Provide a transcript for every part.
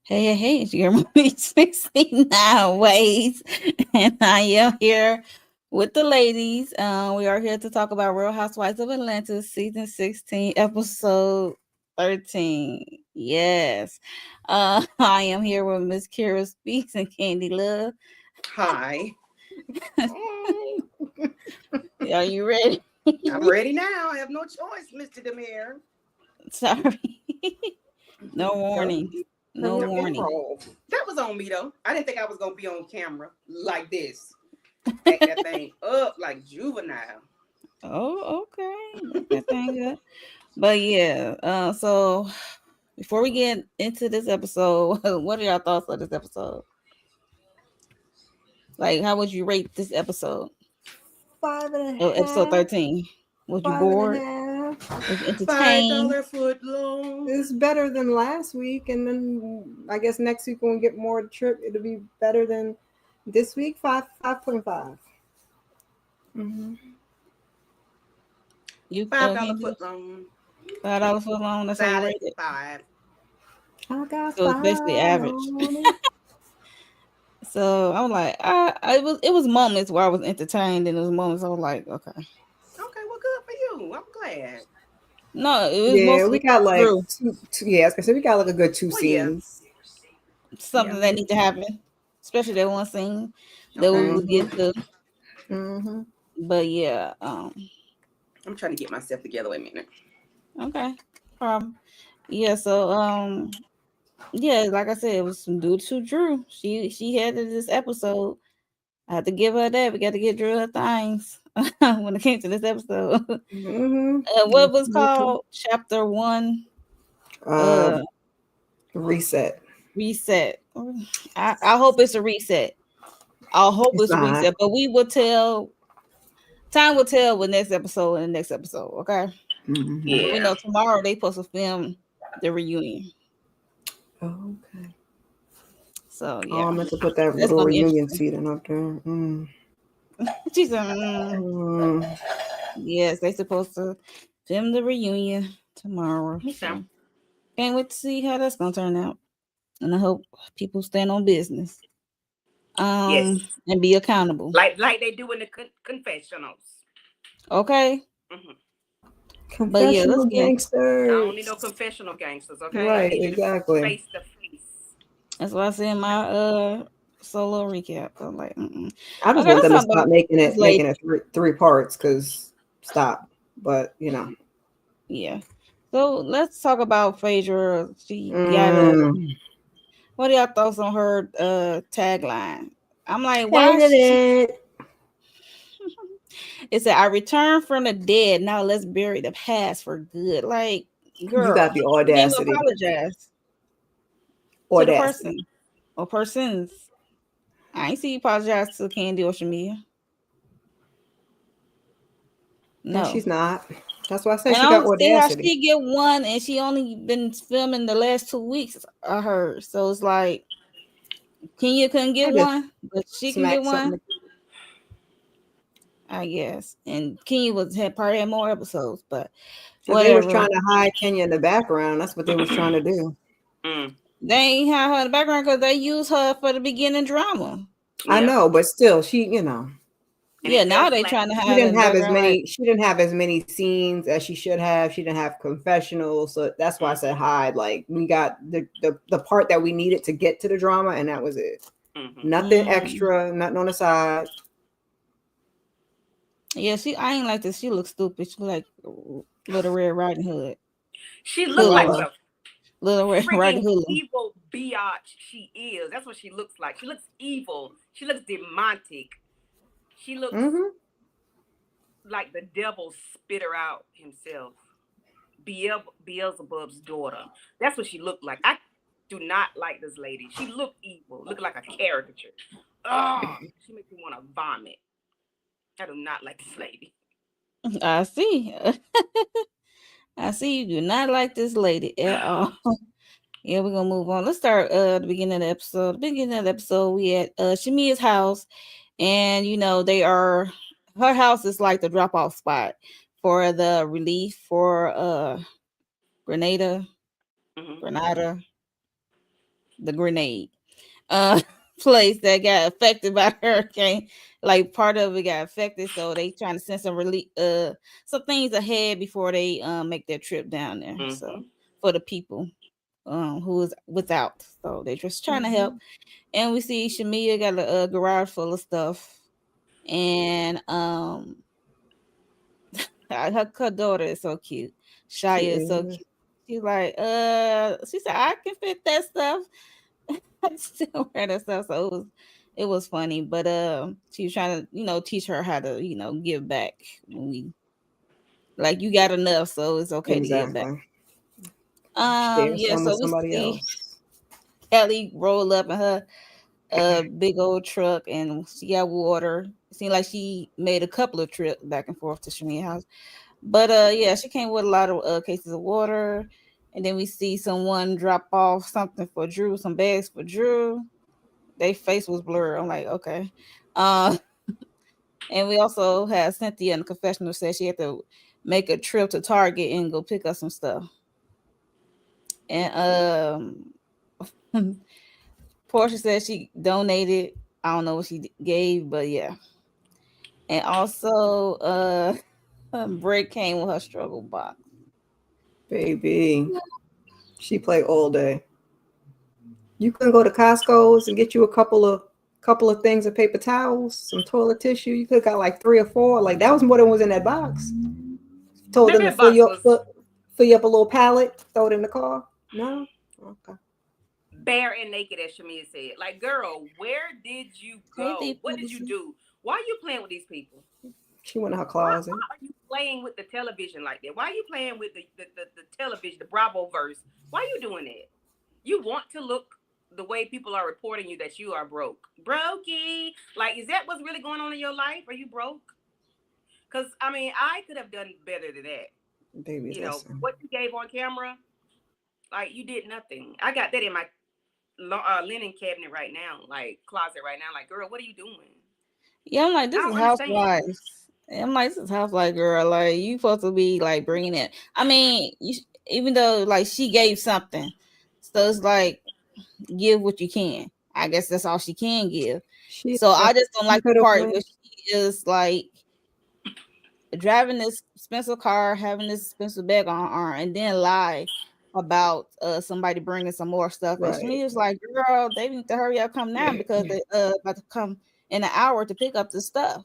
Hey, it's your movie 69 ways. And I am here with the ladies. We are here to talk about Real Housewives of Atlanta, season 16, episode 13. Yes. I am here with Miss Kira Speaks and Candy Love. Hi. Are you ready? I'm ready now. I have no choice, Mr. Demir. Sorry. No Go, warning. No rock and warning. roll. That was on me though. I didn't think I was gonna be on camera like this. Act that thing up like juvenile. Oh, okay. Make that thing up. But yeah, so before we get into this episode, what are y'all thoughts on this episode? Like, how would you rate this episode? Five and a Oh, episode half. 13. Was you Five and a bored? half. Was you Five entertained? dollar foot long. It's better than last week, and then I guess next week when we get more trip, it'll be better than this week. 5.5. Mm-hmm. You $5 Candy? foot long. $5 for long. That's how you Solid rate it. five. I got So it's five basically average. on it. So I was like, it was moments where I was entertained, and there was moments I was like, okay. Okay, well, good for you. I'm glad. No, it was Yeah, we mostly got like Drew. two. Yeah, I was gonna say we got like a good two Well, yeah. scenes. Something that need to happen, especially that one scene that we Okay. would get to. Mm-hmm. But yeah, I'm trying to get myself together. Wait a minute. okay, yeah. So yeah, like I said, it was some dude to Drew. She headed this episode. I had to give her that. We got to get Drew her things when it came to this episode. What was Mm-hmm. called chapter 1? Uh, reset. Reset. I hope it's a reset. I hope It's it's a not. reset. But we will tell. Time will tell with next episode and the next episode. Okay. Mm-hmm. We Yeah. know tomorrow they supposed to film the reunion. Okay. So Oh, I yeah, meant to put that that's little gonna be reunion interesting. seating up there. She said, Mm. yes, they supposed to film the reunion tomorrow. Me So too. can't wait to see how that's gonna turn out. And I hope people stand on business. Yes. And be accountable. Like they do in the confessionals. Okay. Hmm. But yeah, let's Confessional get I gangsters. don't need no confessional gangsters, okay? I Right, need you to exactly. face to face. that's what I said in my solo recap. I'm like, I just okay, want let's them to talk about stop making this it lady. three parts. Cause stop. But Yeah. So let's talk about Phaedra. She got a mm, what are y'all thoughts on her tagline? I'm like, why hated she it. it said I returned from the dead. Now let's bury the past for good. Like, You girl, got the you didn't even audacity. apologize to the Audacity. person or persons. I ain't see you apologize to Candy or Shamia. And No. she's not. That's why I said And she I got don't see how audacity. she get one and she only been filming the last 2 weeks, I heard. So it's like Kenya couldn't get I just one, but she can get smacked one, something. I guess. And Kenya had probably had more episodes, but Because they was whatever. trying to hide Kenya in the background. That's what they was trying to do. Mm. They ain't have her in the background because they used her for the beginning drama. I Yeah. know, but still, she, And Yeah, it fell now they flat. trying to she have her in didn't the have as background like, many. She didn't have as many scenes as she should have. She didn't have confessionals, so that's why I said hide. Like we got the part that we needed to get to the drama, and that was it. Mm-hmm. Nothing extra. Nothing on the side. yeah, I ain't like this. She looks stupid. She like Little Red Riding Hood. She looked like Hoodlum. Lord. the Little Red Riding freaking Hoodlum. evil biatch she is. That's what she looks like. She looks evil. She looks demonic. She looks Mm-hmm. like the devil spit her out himself. Beelzebub's daughter. That's what she looked like. I do not like this lady. She looked evil. Looked like a caricature. Oh, she makes me want to vomit. I do not like this lady. I see. I see you do not like this lady at all. Yeah, we're gonna move on. Let's start the beginning of the episode. The beginning of the episode, we at Shamia's house, and they are her house is like the drop off spot for the relief for Grenada, Mm-hmm. Grenada. the grenade place that got affected by hurricane. Like part of it got affected, so they trying to send some relief, some things ahead before they make their trip down there. So for the people who is without, so they just trying to help. And we see Shamia got a garage full of stuff, and her daughter is so cute. Shia is so cute. She's like, she said I can fit that stuff. I still wear that stuff, so it was funny. But she was trying to teach her how to give back when we like you got enough, so it's okay to give back. Yeah, so we see Kelly roll up in her big old truck, and she got water. It seemed like she made a couple of trips back and forth to Shamia's house. But yeah, she came with a lot of cases of water. And then we see someone drop off something for Drew, some bags for Drew. Their face was blurred. I'm like, okay. And we also had Cynthia in the confessional said she had to make a trip to Target and go pick up some stuff. And Portia said she donated. I don't know what she gave, but yeah. And also Bray came with her struggle box. Baby, she played all day. You couldn't go to Costco's and get you a couple of things of paper towels, some toilet tissue. You could have got like 3 or 4. Like that was more than was in that box. Told them to fill you up a little pallet, throw it in the car. No, okay. Bare and naked, as Shamia said. Like, girl, where did you go? What did you do? Why are you playing with these people? She went in her closet. Why are you playing with the television like that? Why are you playing with the television, the Bravo verse? Why are you doing that? You want to look the way people are reporting you that you are broke. Brokey. Like, is that what's really going on in your life? Are you broke? Because, I mean, I could have done better than that. Baby, what you gave on camera, like, you did nothing. I got that in my linen cabinet right now, like, closet right now. Like, girl, what are you doing? Yeah, I'm like, this is Housewives. I'm like, this is Housewives, girl. Like, you supposed to be, like, bringing it. I mean, even though, like, she gave something. So it's like, give what you can. I guess that's all she can give. So I just don't like the part where she is like driving this expensive car, having this expensive bag on her arm, and then lie about somebody bringing some more stuff. Right. And she was like, girl, they need to hurry up, come now because they about to come in an hour to pick up the stuff.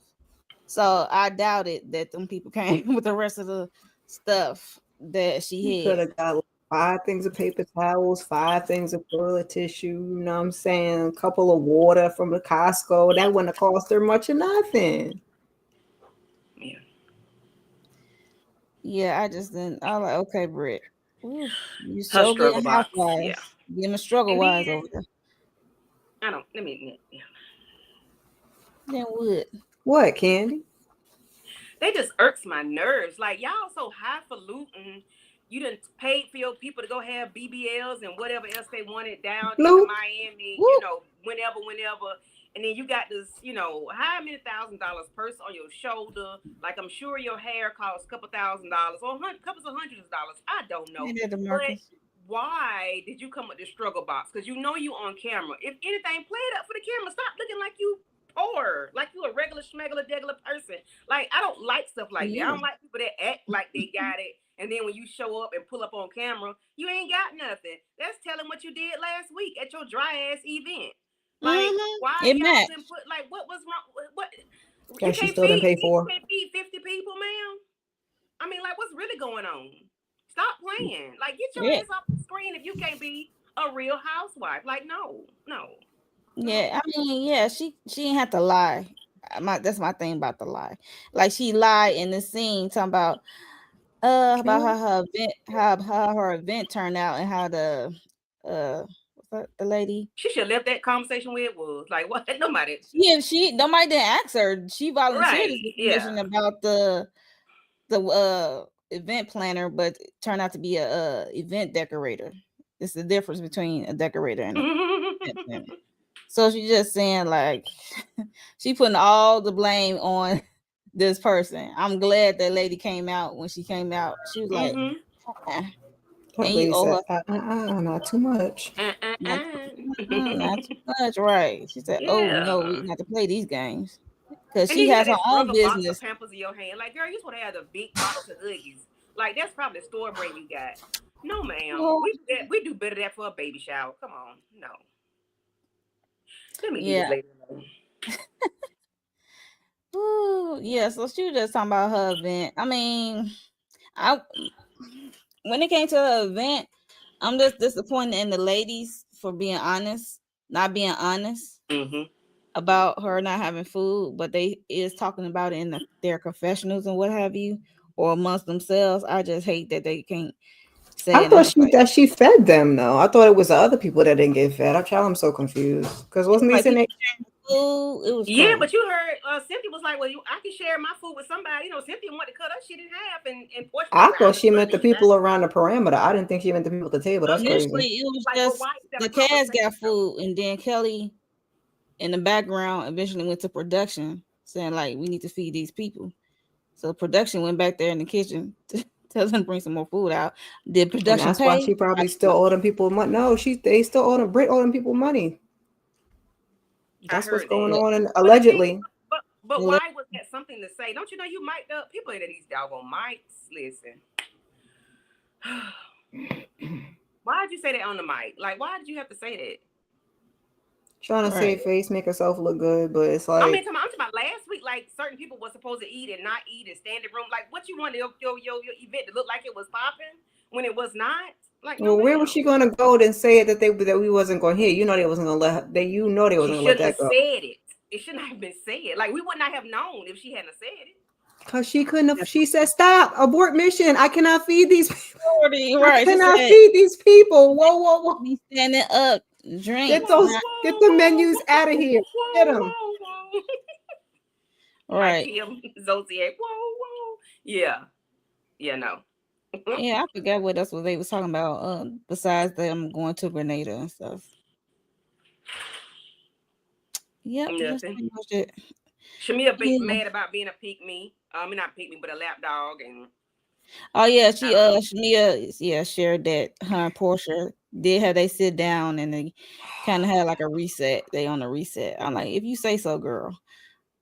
So I doubted that them people came with the rest of the stuff that she had. Could have got 5 things of paper towels, 5 things of toilet tissue, you know what I'm saying? A couple of water from the Costco. That wouldn't have cost her much or nothing. Yeah. Yeah, I just didn't. I was like, okay, Britt. Oof, you so getting Housewives. Yeah. Getting the struggle wise over there. I don't, let me, yeah. Then what? What, Candy? They just irks my nerves. Like, y'all so highfalutin. You done paid for your people to go have BBLs and whatever else they wanted down in Miami, whenever. And then you got this, how many $1,000 purse on your shoulder. Like, I'm sure your hair costs a couple $1,000 or couples of hundreds of dollars. I don't know. But why did you come with this struggle box? Because you on camera. If anything, play it up for the camera. Stop looking like you poor, like you a regular schmegular degular person. Like, I don't like stuff like that. I don't like people that act like they got it. And then when you show up and pull up on camera, you ain't got nothing. That's telling what you did last week at your dry ass event. Like, why y'all didn't put, like, what was wrong? What? You can't feed 50 people, ma'am. I mean, like, what's really going on? Stop playing. Like, get your ass off the screen if you can't be a real housewife. Like, no. Yeah, I mean, yeah, she didn't have to lie. That's my thing about the lie. Like, she lied in the scene talking about how her event turned out and how the the lady. She should have left that conversation where it was. Like, what? Nobody. Yeah, nobody didn't ask her. She volunteered this information about the event planner, but turned out to be a event decorator. It's the difference between a decorator and an event planner. So she's just saying, like, she putting all the blame on this person. I'm glad that lady came out. When she came out, she was like, and you owe her. Not too much. not too much, right? She said, "Oh no, we Yeah. not to play these games," because And she then you has got her this own rubber box of business. Pampers in your hand. Like, girl, you just want to have the big box of Huggies. Like, that's probably the store brand you got. No, ma'am. Well, We do better that for a baby shower. Come on. No. Let me leave yeah, this lady alone. ooh, yeah. So she was just talking about her event. I mean, I when it came to her event, I'm just disappointed in the ladies for being honest, not being honest Mm-hmm. about her not having food, but they is talking about it in their confessionals and what have you, or amongst themselves. I just hate that they can't say I it. And thought it's like, she fed them though. I thought it was the other people that didn't get fed. I'm so confused because it was wasn't like these in people it? sharing food. It was Yeah, crazy. but you heard Cynthia was like, well, I can share my food with somebody. You know, Cynthia wanted to cut her shit in half, and Portia was I like, thought I'm just she going meant to the eat that. people around the perimeter. I didn't think she meant the people at the table. That's Initially, crazy. it was Like, but just why is that a the cast conversation got though? food, and then Kelly in the background eventually went to production saying like, we need to feed these people. So production went back there in the kitchen to tell them to bring some more food out. Did And production that's why pay? she I probably don't still know. owe them people money. No, they still owe them Brit owe them people money. I That's what's heard going that. Yeah. on and But the thing, allegedly. but why was that something to say? Don't you know you mic'd up? People into these doggone mics. Listen. Why did you say that on the mic? Like, why did you have to say that? Trying to Right. save face, make herself look good, but it's I mean, like I'm talking about last week. Like, certain people were supposed to eat and not eat and stand in room. Like, what you wanted your event to look like it was popping when it was not? Like, no, well, where was ma'am. she gonna go and say it that we wasn't gonna hear? You know they wasn't gonna they She wasn't gonna let shouldn't that have go. said it. It shouldn't have been said. Like, we would not have known if she hadn't said it. Cause she couldn't have, she said, stop, abort mission. I cannot feed these people. I Right. She cannot said, feed these people. Whoa, whoa, whoa. be standing up, Get drinks. Whoa, those, Not get whoa, the whoa, menus out of whoa, here. Get whoa, them. whoa, whoa. Like right. Kim Zodiac. Whoa, whoa. Yeah. Yeah, no. Yeah, I forgot what else was they was talking about. Besides them going to Grenada and stuff. Yep, that's Nothing. pretty much it. Shamia Yeah. mad about being a peak me. I mean, not peak me, but a lap dog. And Oh yeah, I she don't know. Shamia shared that her and Portia did have they sit down and they kind of had like a reset. They on a reset. I'm like, if you say so, girl.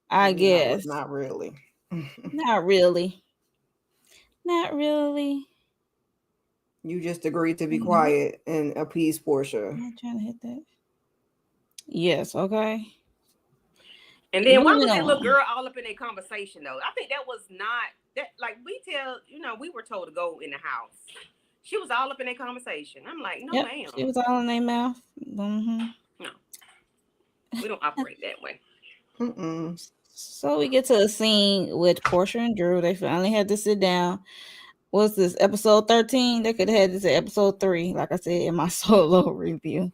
I No, guess not really. not really, not really. You just agreed to be Mhm. quiet and appease Portia. I'm not trying to hit that. Yes. Okay. And then why Moving was that little on. girl all up in a conversation though? I think that was not that like we were told to go in the house. She was all up in a conversation. I'm like, no, Yep, ma'am. she was all in their mouth. Hmm. No, we don't operate that way. Mm-mm. So we get to a scene with Portia and Drew. They finally had to sit down. What's this, episode 13? They could have had this at episode 3, like I said in my solo review.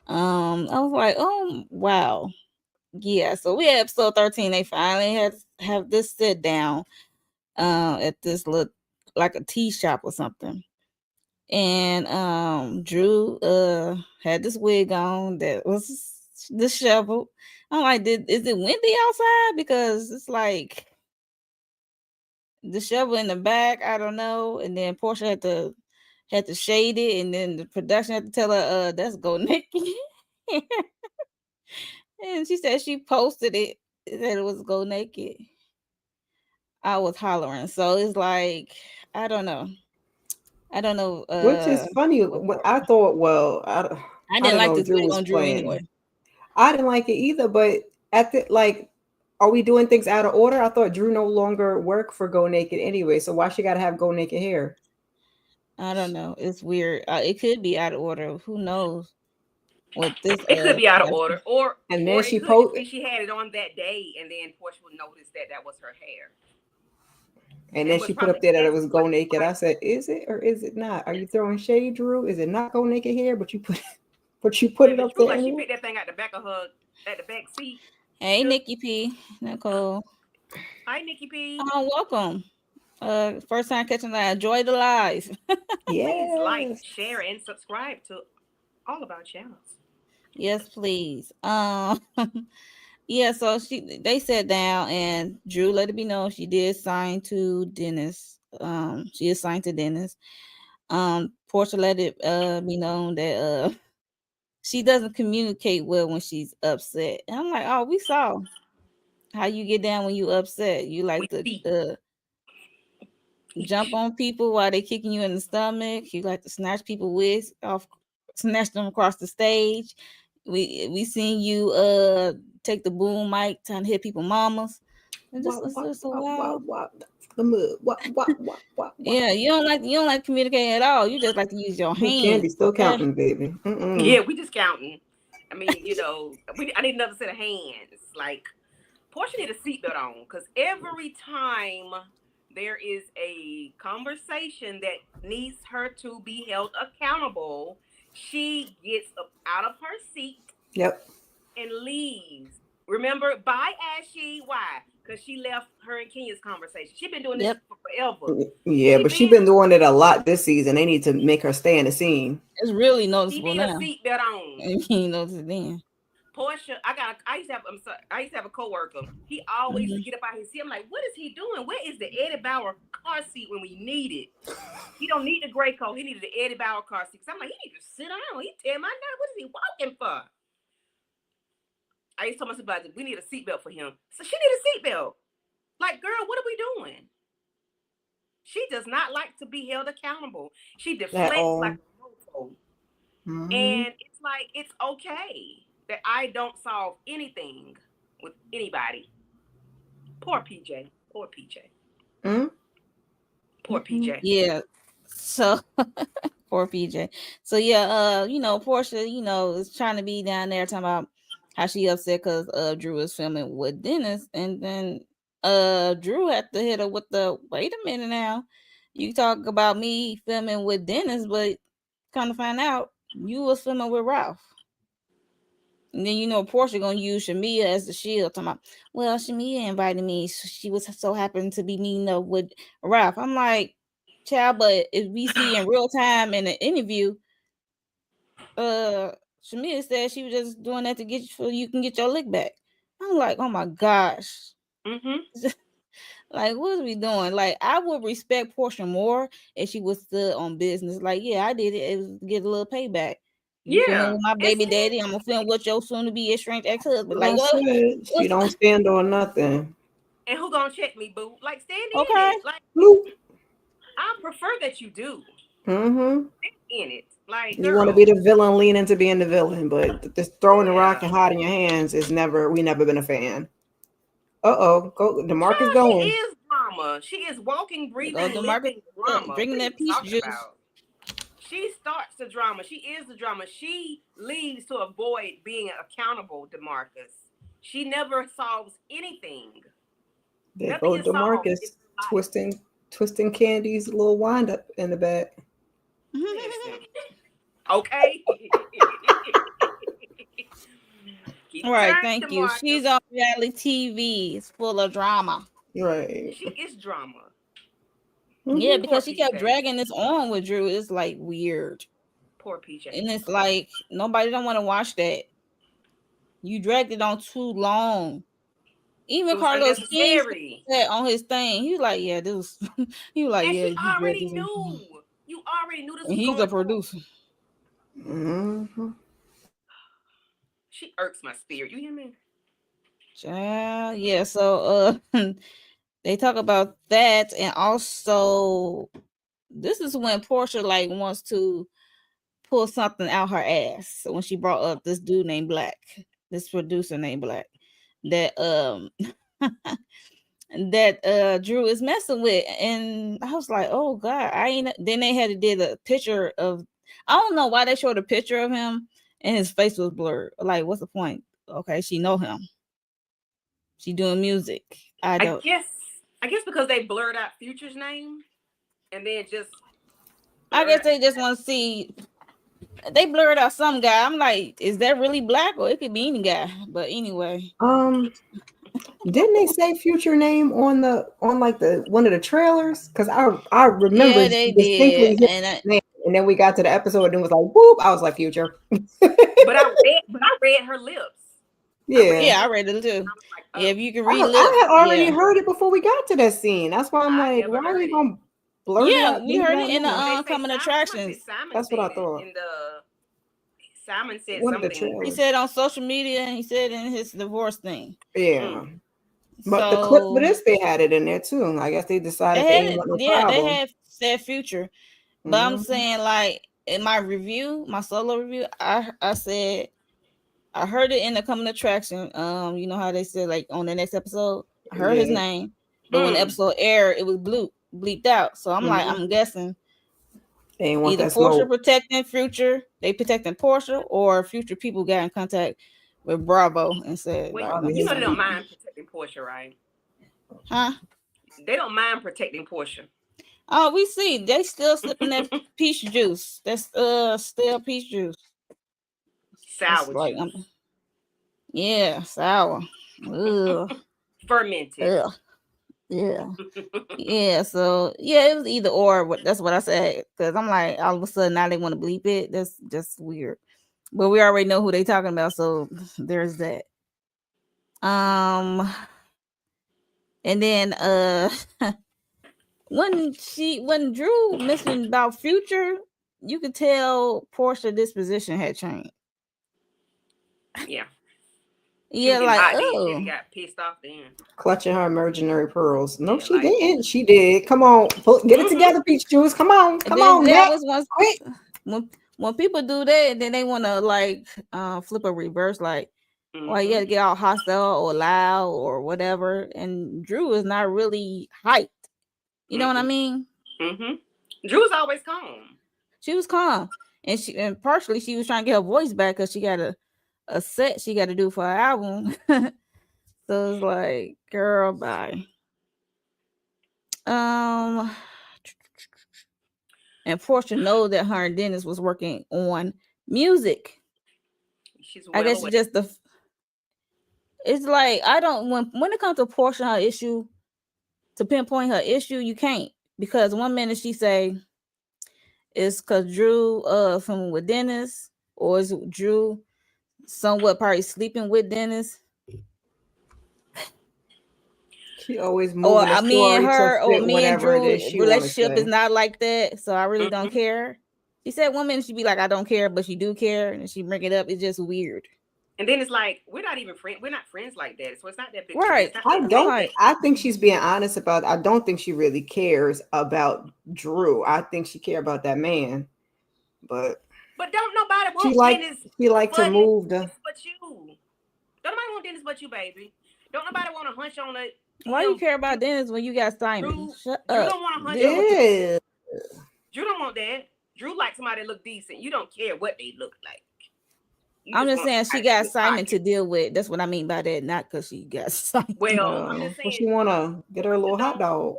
I was like, oh wow. Yeah, so we had episode 13. They finally had have this sit down at this look like a tea shop or something. And Drew had this wig on that was disheveled. I'm like, is it windy outside? Because it's like the shovel in the back, I don't know. And then Portia had to shade it, and then the production had to tell her, that's go naked. And she said she posted it that it was go naked. I was hollering. So it's like, I don't know. I don't know Which is funny. with I Portia. thought, well, I I didn't don't like know. this Drew wig was on Drew anyway. playing. I didn't like it either. But at the like, are we doing things out of order? I thought Drew no longer worked for Go Naked anyway. So why she got to have Go Naked hair? I don't know. It's weird. It could be out of order. Who knows what this It could be out of production. order, or And then or it she could just post, be she had it on that day, and then Portia would notice that was her hair. and And then was she put probably up there that it asked was Go what Naked. like I said, is it or is it not? Are you throwing shade, Drew? Is it not Go Naked hair? But you put, but you put yeah, it but up Drew there like she anyway. picked that thing out the back of her at the back seat. Hey, Just Nikki P. Nicole. hi Nikki P. Welcome. First time catching that. Enjoy the live. Please like, Yes. share, and subscribe to all of our channels. Yes, please. Yeah, so they sat down and Drew let it be known she did sign to Dennis. She is signed to Dennis. Portia let it be known that she doesn't communicate well when she's upset. And I'm like, oh, we saw how you get down when you upset. You like to jump on people while they kicking you in the stomach. You like to snatch people wigs off, snatch them across the stage. We seen you take the boom mic trying to hit people mamas. And just a while. The mud. Yeah, you don't like communicating at all. You just like to use your hands. Candy still counting, baby. Yeah, we just counting. I mean, I need another set of hands. Like, Portia need a seatbelt on, because every time there is a conversation that needs her to be held accountable, she gets up out of her seat. Yep. And leaves. Remember, bye, Ashley. Why? Because she left her and Kenya's conversation. She's been doing this for forever. Yeah, but she's been doing it a lot this season. They need to make her stay in the scene. It's really noticeable she now. She need a seatbelt on. You notice it then. Portia, I used to have a coworker. He always used to get up out his seat. I'm like, what is he doing? Where is the Eddie Bauer car seat when we need it? He don't need the gray coat. He needed the Eddie Bauer car seat. So I'm like, he need to sit down. He tell my God, what is he walking for? I used to tell my supervisor, we need a seatbelt for him. So she need a seatbelt. Like, girl, what are we doing? She does not like to be held accountable. She deflects like a mofo. And it's like, it's okay that I don't solve anything with anybody. Poor PJ. Poor PJ. Poor PJ. Yeah. So poor PJ. So yeah, Portia, is trying to be down there talking about how she upset because Drew is filming with Dennis, and then Drew had to hit her with the wait a minute now. You talk about me filming with Dennis, but kind of find out you was filming with Ralph. And then Portia gonna use Shamia as the shield, talking about, well, Shamia invited me. She was so happen to be meeting up with Ralph. I'm like, child, but if we see in real time in the interview, Shamia said she was just doing that to get you so you can get your lick back. I'm like, oh my gosh. Like, what are we doing? Like, I would respect Portia more if she was still on business. Like, yeah, I did it. It was get a little payback. You filming with my baby daddy. I'm gonna film with your soon to be estranged ex-husband. Like, what? She don't stand on nothing. And who gonna check me, boo? Like, stand in it. Like, I prefer that you do. Stand in it. Like, you want to be the villain, lean into being the villain, but just throwing the rock and hiding your hands is we never been a fan. Go DeMarcus going. She is drama. She is walking, breathing, living drama. Drinking that peach juice. She starts the drama. She is the drama. She leaves to avoid being accountable, DeMarcus. She never solves anything. There go DeMarcus twisting Candy's little wind up in the back. Okay. All right, thank you. She's on reality TV. It's full of drama. Right. She is drama. Yeah, because she kept dragging this on with Drew. It's like weird. Poor PJ. And it's like nobody don't want to watch that. You dragged it on too long. Even Carlos King said on his thing, he was like, "Yeah, this was." He was like, and "Yeah." She already knew. You already knew this. And he's a producer. She irks my spirit. You hear me? Child, yeah. So they talk about that, and also this is when Portia wants to pull something out her ass. So when she brought up this dude named Black, this producer named Black, that that Drew is messing with, and I was like, oh God, I ain't. Then they had to did a picture of. I don't know why they showed a picture of him and his face was blurred. Like, what's the point? Okay, she know him. She doing music. I guess because they blurred out Future's name, and then just. I guess they just want to see. They blurred out some guy. I'm like, is that really Black, or it could be any guy? But anyway. Didn't they say Future name on the one of the trailers? Because I remember distinctly his name, and then we got to the episode and it was like, whoop! I was like, Future. but I read her lips. Yeah, I read it too. Like, oh. Yeah, if you can read lips, I had already heard it before we got to that scene. That's why I'm like, why are you gonna blur it out? We heard it in the coming attractions. That's what I thought. Simon said One of the something. He trailers. said on social media, and he said in his divorce thing. Yeah. But the clip for this, they had it in there too. I guess they decided they ain't want no they problem. had said Future. But I'm saying, like, in my review, my solo review, I said I heard it in the coming attraction. You know how they said, like, on the next episode, I heard his name, but when the episode aired, it was bleeped out. So I'm like, I'm guessing they ain't want either that Portia smoke. protecting Future, they protecting Portia, or Future people got in contact with Bravo and said, Wait, like, you know they don't mind protecting Portia, right? Huh? They don't mind protecting Portia. Oh, we see they still slipping that peach juice. That's still peach juice. Sour like, juice. Yeah, sour. Ugh. Fermented. Ugh. Yeah. Yeah. So yeah, it was either or. That's what I said. Because I'm like, all of a sudden now they want to bleep it. That's just weird. But we already know who they talking about, so there's that. And then when Drew mentioned about Future, you could tell Portia disposition had changed. Yeah. Yeah, like, oh, she got pissed off then. Clutching her imaginary pearls. No, Yeah, she didn't. She did. Come on, get it together, Peach Juice. Come on, come on. That was when people do that, then they want to like flip a reverse, like, well, you got to get all hostile or loud or whatever. And Drew is not really hyped. You know what I mean? Drew's always calm. She was calm, and partially she was trying to get her voice back because she got a set she got to do for her album. So it's like, girl, bye. And Portia know that her and Dennis was working on music. I guess it's just it's like, I don't, when it comes to Portia, her issue, to pinpoint her issue, you can't, because one minute she say it's because Drew filming with Dennis, or is Drew somewhat probably sleeping with Dennis. She always moving or me and her, or me and Drew relationship is not like that, so I really don't care. She said one minute she be like, I don't care, but she do care, and she bring it up. It's just weird. And then it's like, we're not even friends. We're not friends like that. So it's not that big. Right. I think she's being honest about it. I don't think she really cares about Drew. I think she care about that man. But don't nobody want Dennis. She like to move the. But you. Don't nobody want Dennis but you, baby. Don't nobody want to hunch on it. Why you care about Dennis when you got Simon? Shut up. Drew don't want to hunch on. Drew don't want that. Drew like somebody that look decent. You don't care what they look like. I'm just saying she got Simon to deal with. That's what I mean by that. Not because she got Simon. Well, I'm just saying, she want to get her a little hot dog.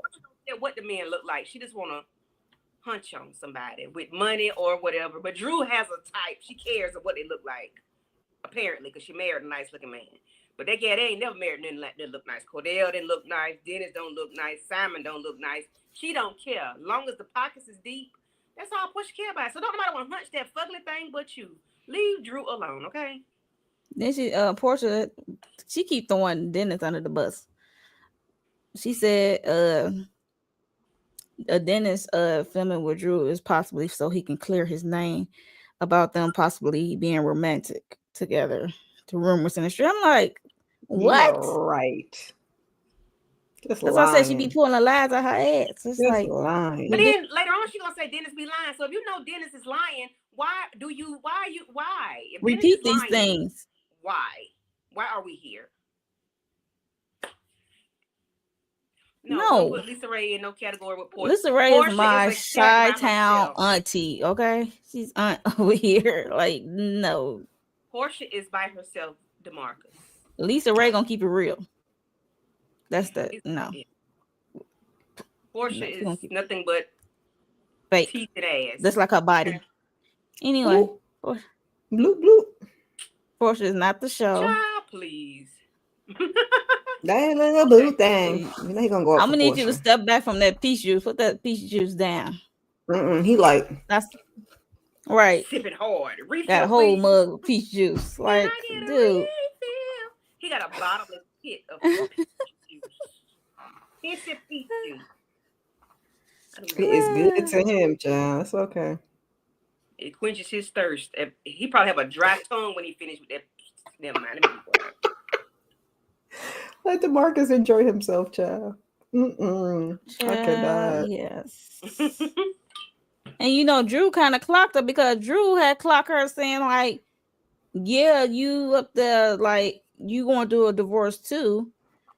What the men look like. She just want to hunch on somebody with money or whatever. But Drew has a type. She cares of what they look like, apparently, because she married a nice looking man. But they ain't never married nothing like that look nice. Cordell didn't look nice. Dennis don't look nice. Simon don't look nice. She don't care. As long as the pockets is deep, that's all Portia care about. So don't nobody want to hunch that fugly thing but you. Leave Drew alone, okay? Then Portia, she keep throwing Dennis under the bus. She said Dennis filming with Drew is possibly so he can clear his name about them possibly being romantic together. To rumors in the street. I'm like, what? You're right. That's why I said she be pulling the lies out her ass. It's like lying. But then later on she gonna say Dennis be lying. So if you know Dennis is lying, why? If repeat these things? Why are we here? No. Put Lisa Ray in no category with Portia. Lisa Ray is my Chi-Town auntie, okay? She's aunt over here. Like, no. Portia is by herself, DeMarcus. Lisa Ray gonna keep it real. That's no. Portia is nothing but fake. Teeth and ass. That's like her body. Okay. Anyway. Bloop, bloop. Portia is not the show. Child, please. That little blue thing. You know he gonna go up. I'm gonna need you to step back from that peach juice. Put that peach juice down. He like that's right. Sipping hard. Refill, got a whole mug of peach juice. Like, dude. He got a bottomless pit of peach juice. He said peach juice. It is good to him, child. It's okay. It quenches his thirst. He probably have a dry tongue when he finished with that. Never mind. Let me be quiet. Let DeMarcus enjoy himself, child. I cannot. Yes. And Drew kind of clocked her because Drew had clocked her saying like, yeah, you up there, like, you going to do a divorce too.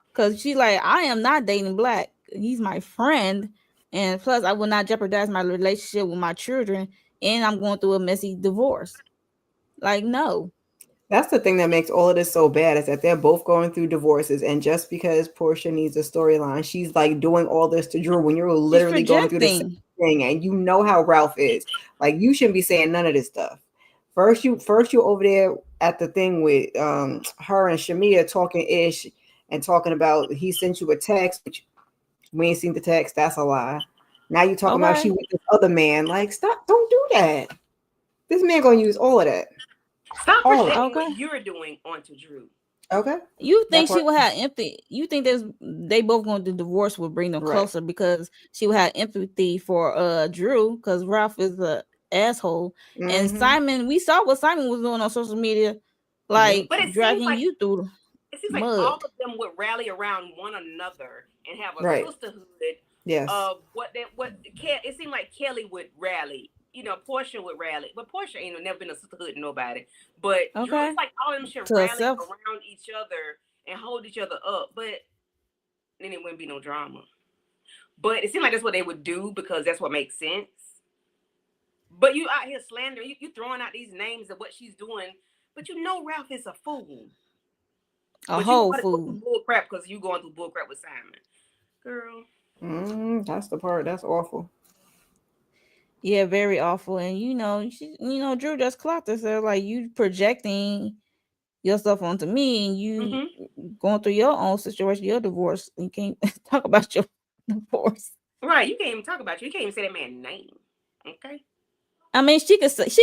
Because she's like, I am not dating Black. He's my friend. And plus, I will not jeopardize my relationship with my children. And I'm going through a messy divorce. Like, no. That's the thing that makes all of this so bad is that they're both going through divorces. And just because Portia needs a storyline, she's like doing all this to Drew when you're literally going through the same thing. And you know how Ralph is. Like, you shouldn't be saying none of this stuff. First, you're over there at the thing with her and Shamia talking ish and talking about he sent you a text, which we ain't seen the text. That's a lie. Now you talking about she with this other man. Like, stop! Don't do that. This man gonna use all of that. Stop projecting what you're doing onto Drew. Okay. You think she would have empathy? You think they both going to divorce would bring them closer because she would have empathy for Drew because Ralph is a asshole. And Simon, we saw what Simon was doing on social media, like dragging you through. It seems like all of them would rally around one another and have a sisterhood. Yes. Of it seemed like Kelly would rally. Portia would rally, but Portia ain't never been a sisterhood to nobody. But it's like all of them should rally around each other and hold each other up. But then it wouldn't be no drama. But it seemed like that's what they would do because that's what makes sense. But you out here slandering, you throwing out these names of what she's doing, but Ralph is a fool. A whole fool. Bull crap because you going through bull crap with Simon, girl. That's the part. That's awful. Yeah, very awful. And Drew just clocked us. So like, you projecting yourself onto me, and you going through your own situation, your divorce. You can't talk about your divorce. Right? You can't even talk about you. You can't even say that man's name. Okay. I mean, she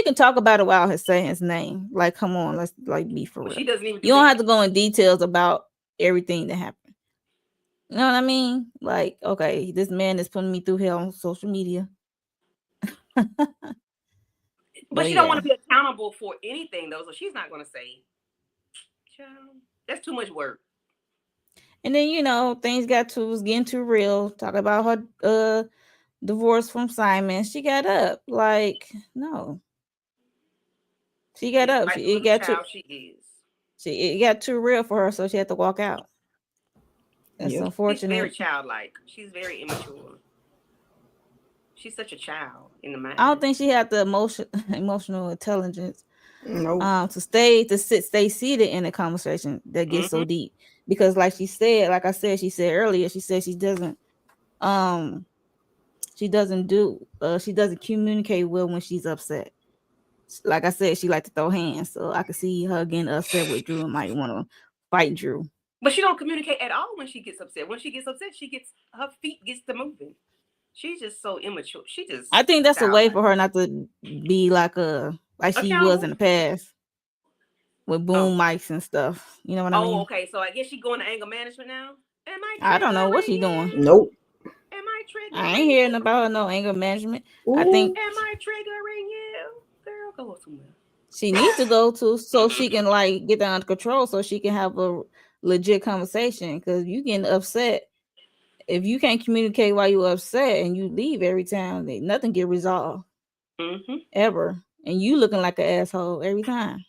can talk about it without saying his name. Like, come on, let's be for real. She doesn't even. You don't have to go in details about everything that happened. You know what I mean? Like, okay, this man is putting me through hell on social media. But she don't want to be accountable for anything, though, so she's not going to say, child, that's too much work. And then, things was getting too real. Talk about her divorce from Simon. She got up. Like, no. She got up. It got too real for her, so she had to walk out. That's unfortunate. She's very childlike. She's very immature. She's such a child in the mind. I don't think she had the emotional intelligence to stay seated in a conversation that gets so deep. Because like she said earlier, she said she doesn't communicate well when she's upset. Like I said, she like to throw hands. So I could see her getting upset with Drew and might want to fight Drew. But she don't communicate at all when she gets upset. When she gets upset, her feet gets to moving. She's just so immature. I think that's a way for her not to be like she was in the past with boom mics and stuff. You know what I mean? Okay. So I guess she's going to anger management now. I don't know what she's doing. Nope. Am I triggering? I ain't hearing about her no anger management. Ooh. Am I triggering you? Girl, go somewhere. She needs to go to so she can like get that under control so she can have a legit conversation. Because you getting upset. If you can't communicate while you're upset and you leave every time, nothing get resolved ever, and you looking like an asshole every time.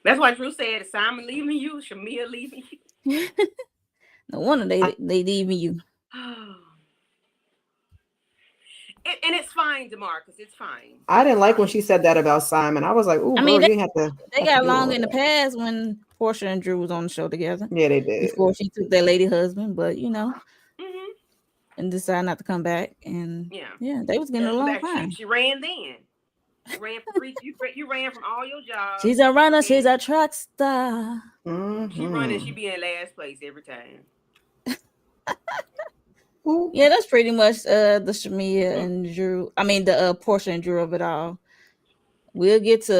That's why Drew said, "Simon leaving you, Shamia leaving you." No wonder they leaving you. And it's fine, DeMarcus. It's fine. I didn't like when she said that about Simon. I was like, "Ooh, girl, you have to." They got along in the past when Portia and Drew was on the show together. Yeah, they did. Before she took that lady husband, but and decided not to come back. And they was getting along fine. She ran then. You ran for you ran from all your jobs. She's a runner. She's a track star. She running. She be in last place every time. Yeah, that's pretty much the Shamia and Drew. I mean the Portia and Drew of it all. We'll get to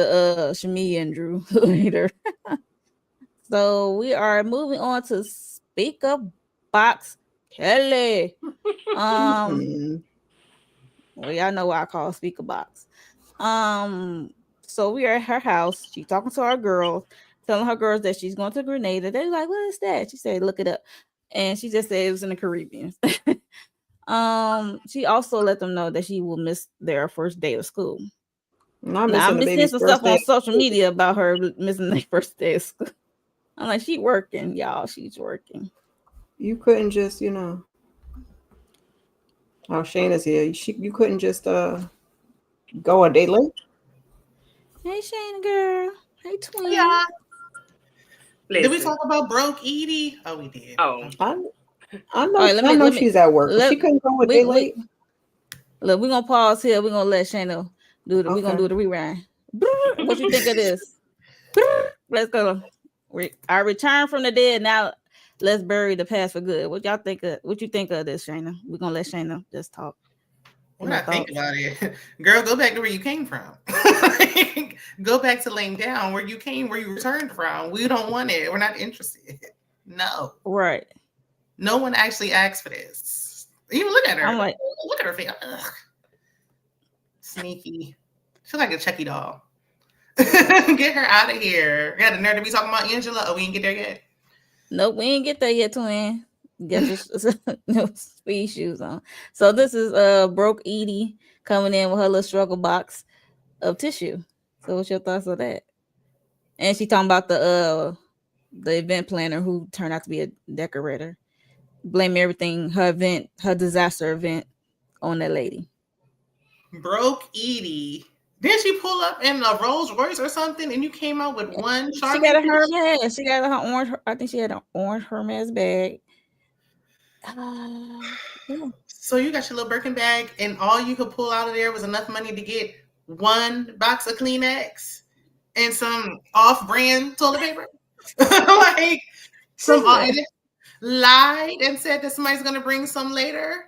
Shamia and Drew later. So we are moving on to Speaker Box Kelly. Well, y'all know what I call a speaker box. So we are at her house. She's talking to our girls, telling her girls that she's going to Grenada. They're like, "What is that?" She said, "Look it up," and she just said it was in the Caribbean. She also let them know that she will miss their first day of school. Not Now missing I'm the just seeing baby's some stuff birthday. on social media about her missing their first day of school. I'm like, she working, y'all. She's working. You couldn't just, oh, Shayna's here. You couldn't just go a day late. Hey, Shayna girl. Hey, twin. Yeah. Listen. Did we talk about broke Edie? Oh, we did. Oh. I know she's at work, but she couldn't go a day late. Look, we're gonna pause here. We're gonna let Shayna do it. We're gonna do the rewind. What you think of this? Let's go. I returned from the dead. Now let's bury the past for good. What y'all think of? What you think of this, Shayna? We're gonna let Shayna just talk. When I think about it, girl, go back to where you came from. Go back to laying down where you returned from. We don't want it. We're not interested. No. Right. No one actually asked for this. Even look at her. I'm like, look at her face. Ugh. Sneaky. She's like a Chucky doll. Get her out of here. Got a nerve to be talking about Angela. Oh, we didn't get there yet. Nope, we ain't get there yet, twin. Get your speed shoes on. So this is broke Edie coming in with her little struggle box of tissue. So what's your thoughts on that? And she talking about the event planner who turned out to be a decorator. Blame everything, her disaster event, on that lady. Broke Edie. Didn't she pull up in a Rolls Royce or something and you came out with one Charlie? She got a Hermes. She got her orange. I think she had an orange Hermes bag. Yeah. So you got your little Birkin bag and all you could pull out of there was enough money to get one box of Kleenex and some off-brand toilet paper? Like some lied and said that somebody's going to bring some later?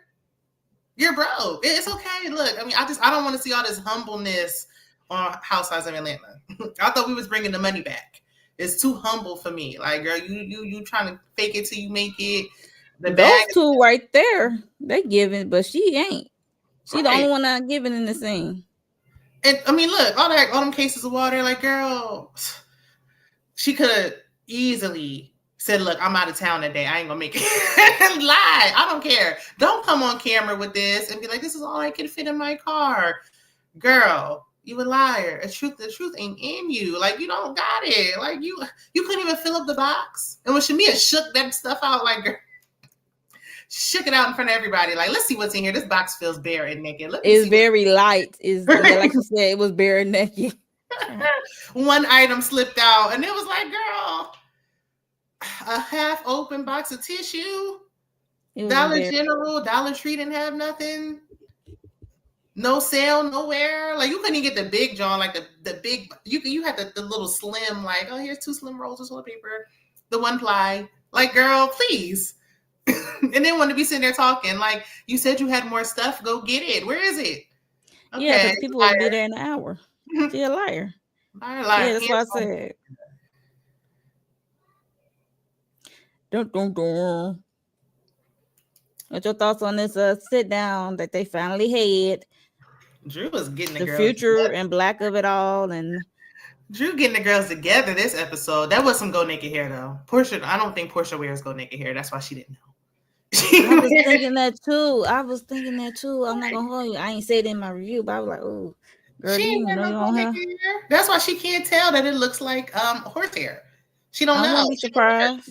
You're broke. It's okay. Look, I mean, I don't want to see all this humbleness on Housewives of Atlanta. I thought we was bringing the money back. It's too humble for me. Like, girl, you trying to fake it till you make it. Those two right there, they giving, but she ain't. She the only one not giving in the scene. And I mean, look, all them cases of water, like, girl, she could have easily said, look, I'm out of town that day. I ain't gonna make it. Lie. I don't care. Don't come on camera with this and be like, this is all I can fit in my car. Girl, you a liar. The truth ain't in you. Like, you don't got it. Like, you couldn't even fill up the box. And when Shamia shook that stuff out, like, girl, shook it out in front of everybody. Like, let's see what's in here. This box feels bare and naked. It's very light. It's like you said, it was bare and naked. One item slipped out, and it was like, girl, a half open box of tissue. Dollar General, Dollar Tree didn't have nothing. No sale nowhere. Like, you couldn't even get the big John, like the big. You had the little slim, like, oh, here's 2 slim rolls of toilet paper, the 1 ply. Like, girl, please. And then want to be sitting there talking like, you said you had more stuff. Go get it. Where is it? Okay. Yeah, because people will be there in an hour. She a liar. Liar. Yeah, that's what I said. Dun. What's your thoughts on this sit down that they finally had? Drew was getting the future together. And black of it all, and Drew getting the girls together this episode. That was some go naked hair though. Portia, I don't think Portia wears go naked hair. That's why she didn't know. I was thinking that too. I'm not gonna hold you. I ain't said it in my review, but I was like, oh, girl, she you know you on her. That's why she can't tell that it looks like horsehair. She don't know. I wouldn't be surprised.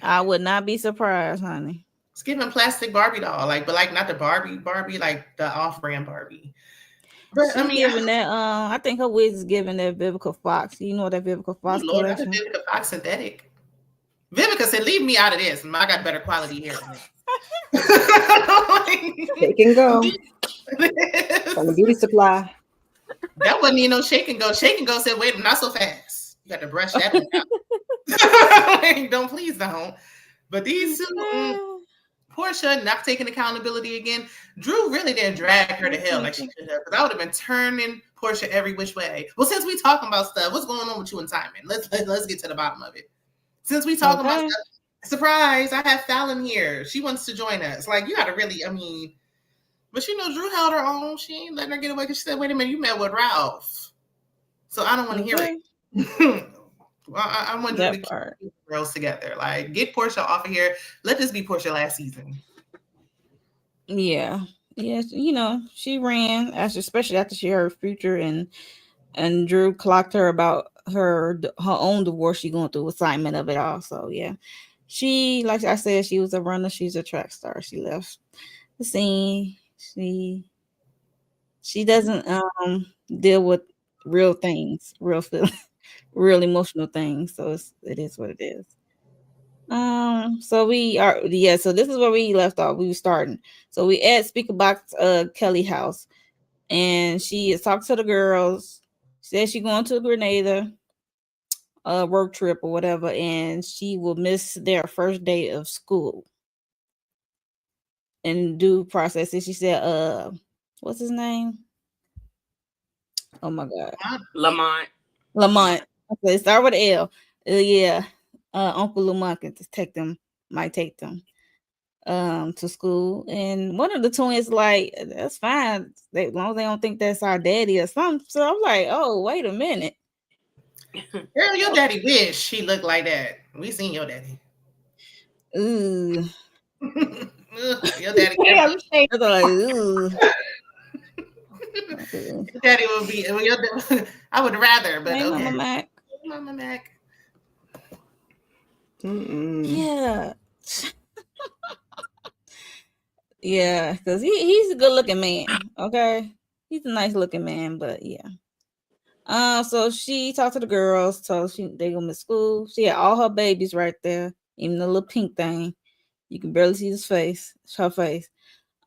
I would not be surprised, honey. It's giving plastic Barbie doll, but not the Barbie, like the off-brand Barbie. But she's giving that. I think her wigs is giving that Vivica Fox. You know that Vivica Fox collection. That's a Vivica Fox synthetic. Vivica said, "Leave me out of this. I got better quality hair." Shake and go from the beauty supply. That wasn't even no shake and go. Shake and go said, "Wait, not so fast. You got to brush that one out." Please don't. But these two, Portia not taking accountability again. Drew really didn't drag her to hell like she could have, because I would have been turning Portia every which way. Well, since we talking about stuff, what's going on with you and Simon? Let's get to the bottom of it. Since we talking about stuff, surprise, I have Fallon here. She wants to join us. Like, you got to really, But Drew held her own. She ain't letting her get away because she said, "Wait a minute, you met with Ralph." So I don't want to hear it. I want Drew to keep the girls together. Like, get Portia off of here. Let this be Portia last season. Yeah. Yes, she ran especially after she heard Future and Drew clocked her about her own divorce. She going through assignment of it all. So yeah, she, like I said, she was a runner. She's a track star. She left the scene. She doesn't deal with real things, real feelings, real emotional things. So it is what it is. So we are, so this is where we left off. We were starting. So we at Speaker Box Kelly house, and she is talking to the girls. Says she going to Grenada work trip or whatever, and she will miss their first day of school. And due process, and she said, what's his name? Oh my God, Lamont. Okay, start with L. Yeah, Uncle Lamont can might take them to school, and one of the twins like, that's fine, as long as they don't think that's our daddy or something. So I'm like, oh, wait a minute. Girl, your daddy wish she looked like that. We seen your daddy. Ooh. Your daddy. Yeah, like, ooh. Your daddy would be. I would rather, but hey, okay. Mama Mac. Mama Mac. Yeah. Yeah, because he's a good looking man. Okay, he's a nice looking man, but yeah. So she talked to the girls, so they go to school. She had all her babies right there, even the little pink thing. You can barely see her face.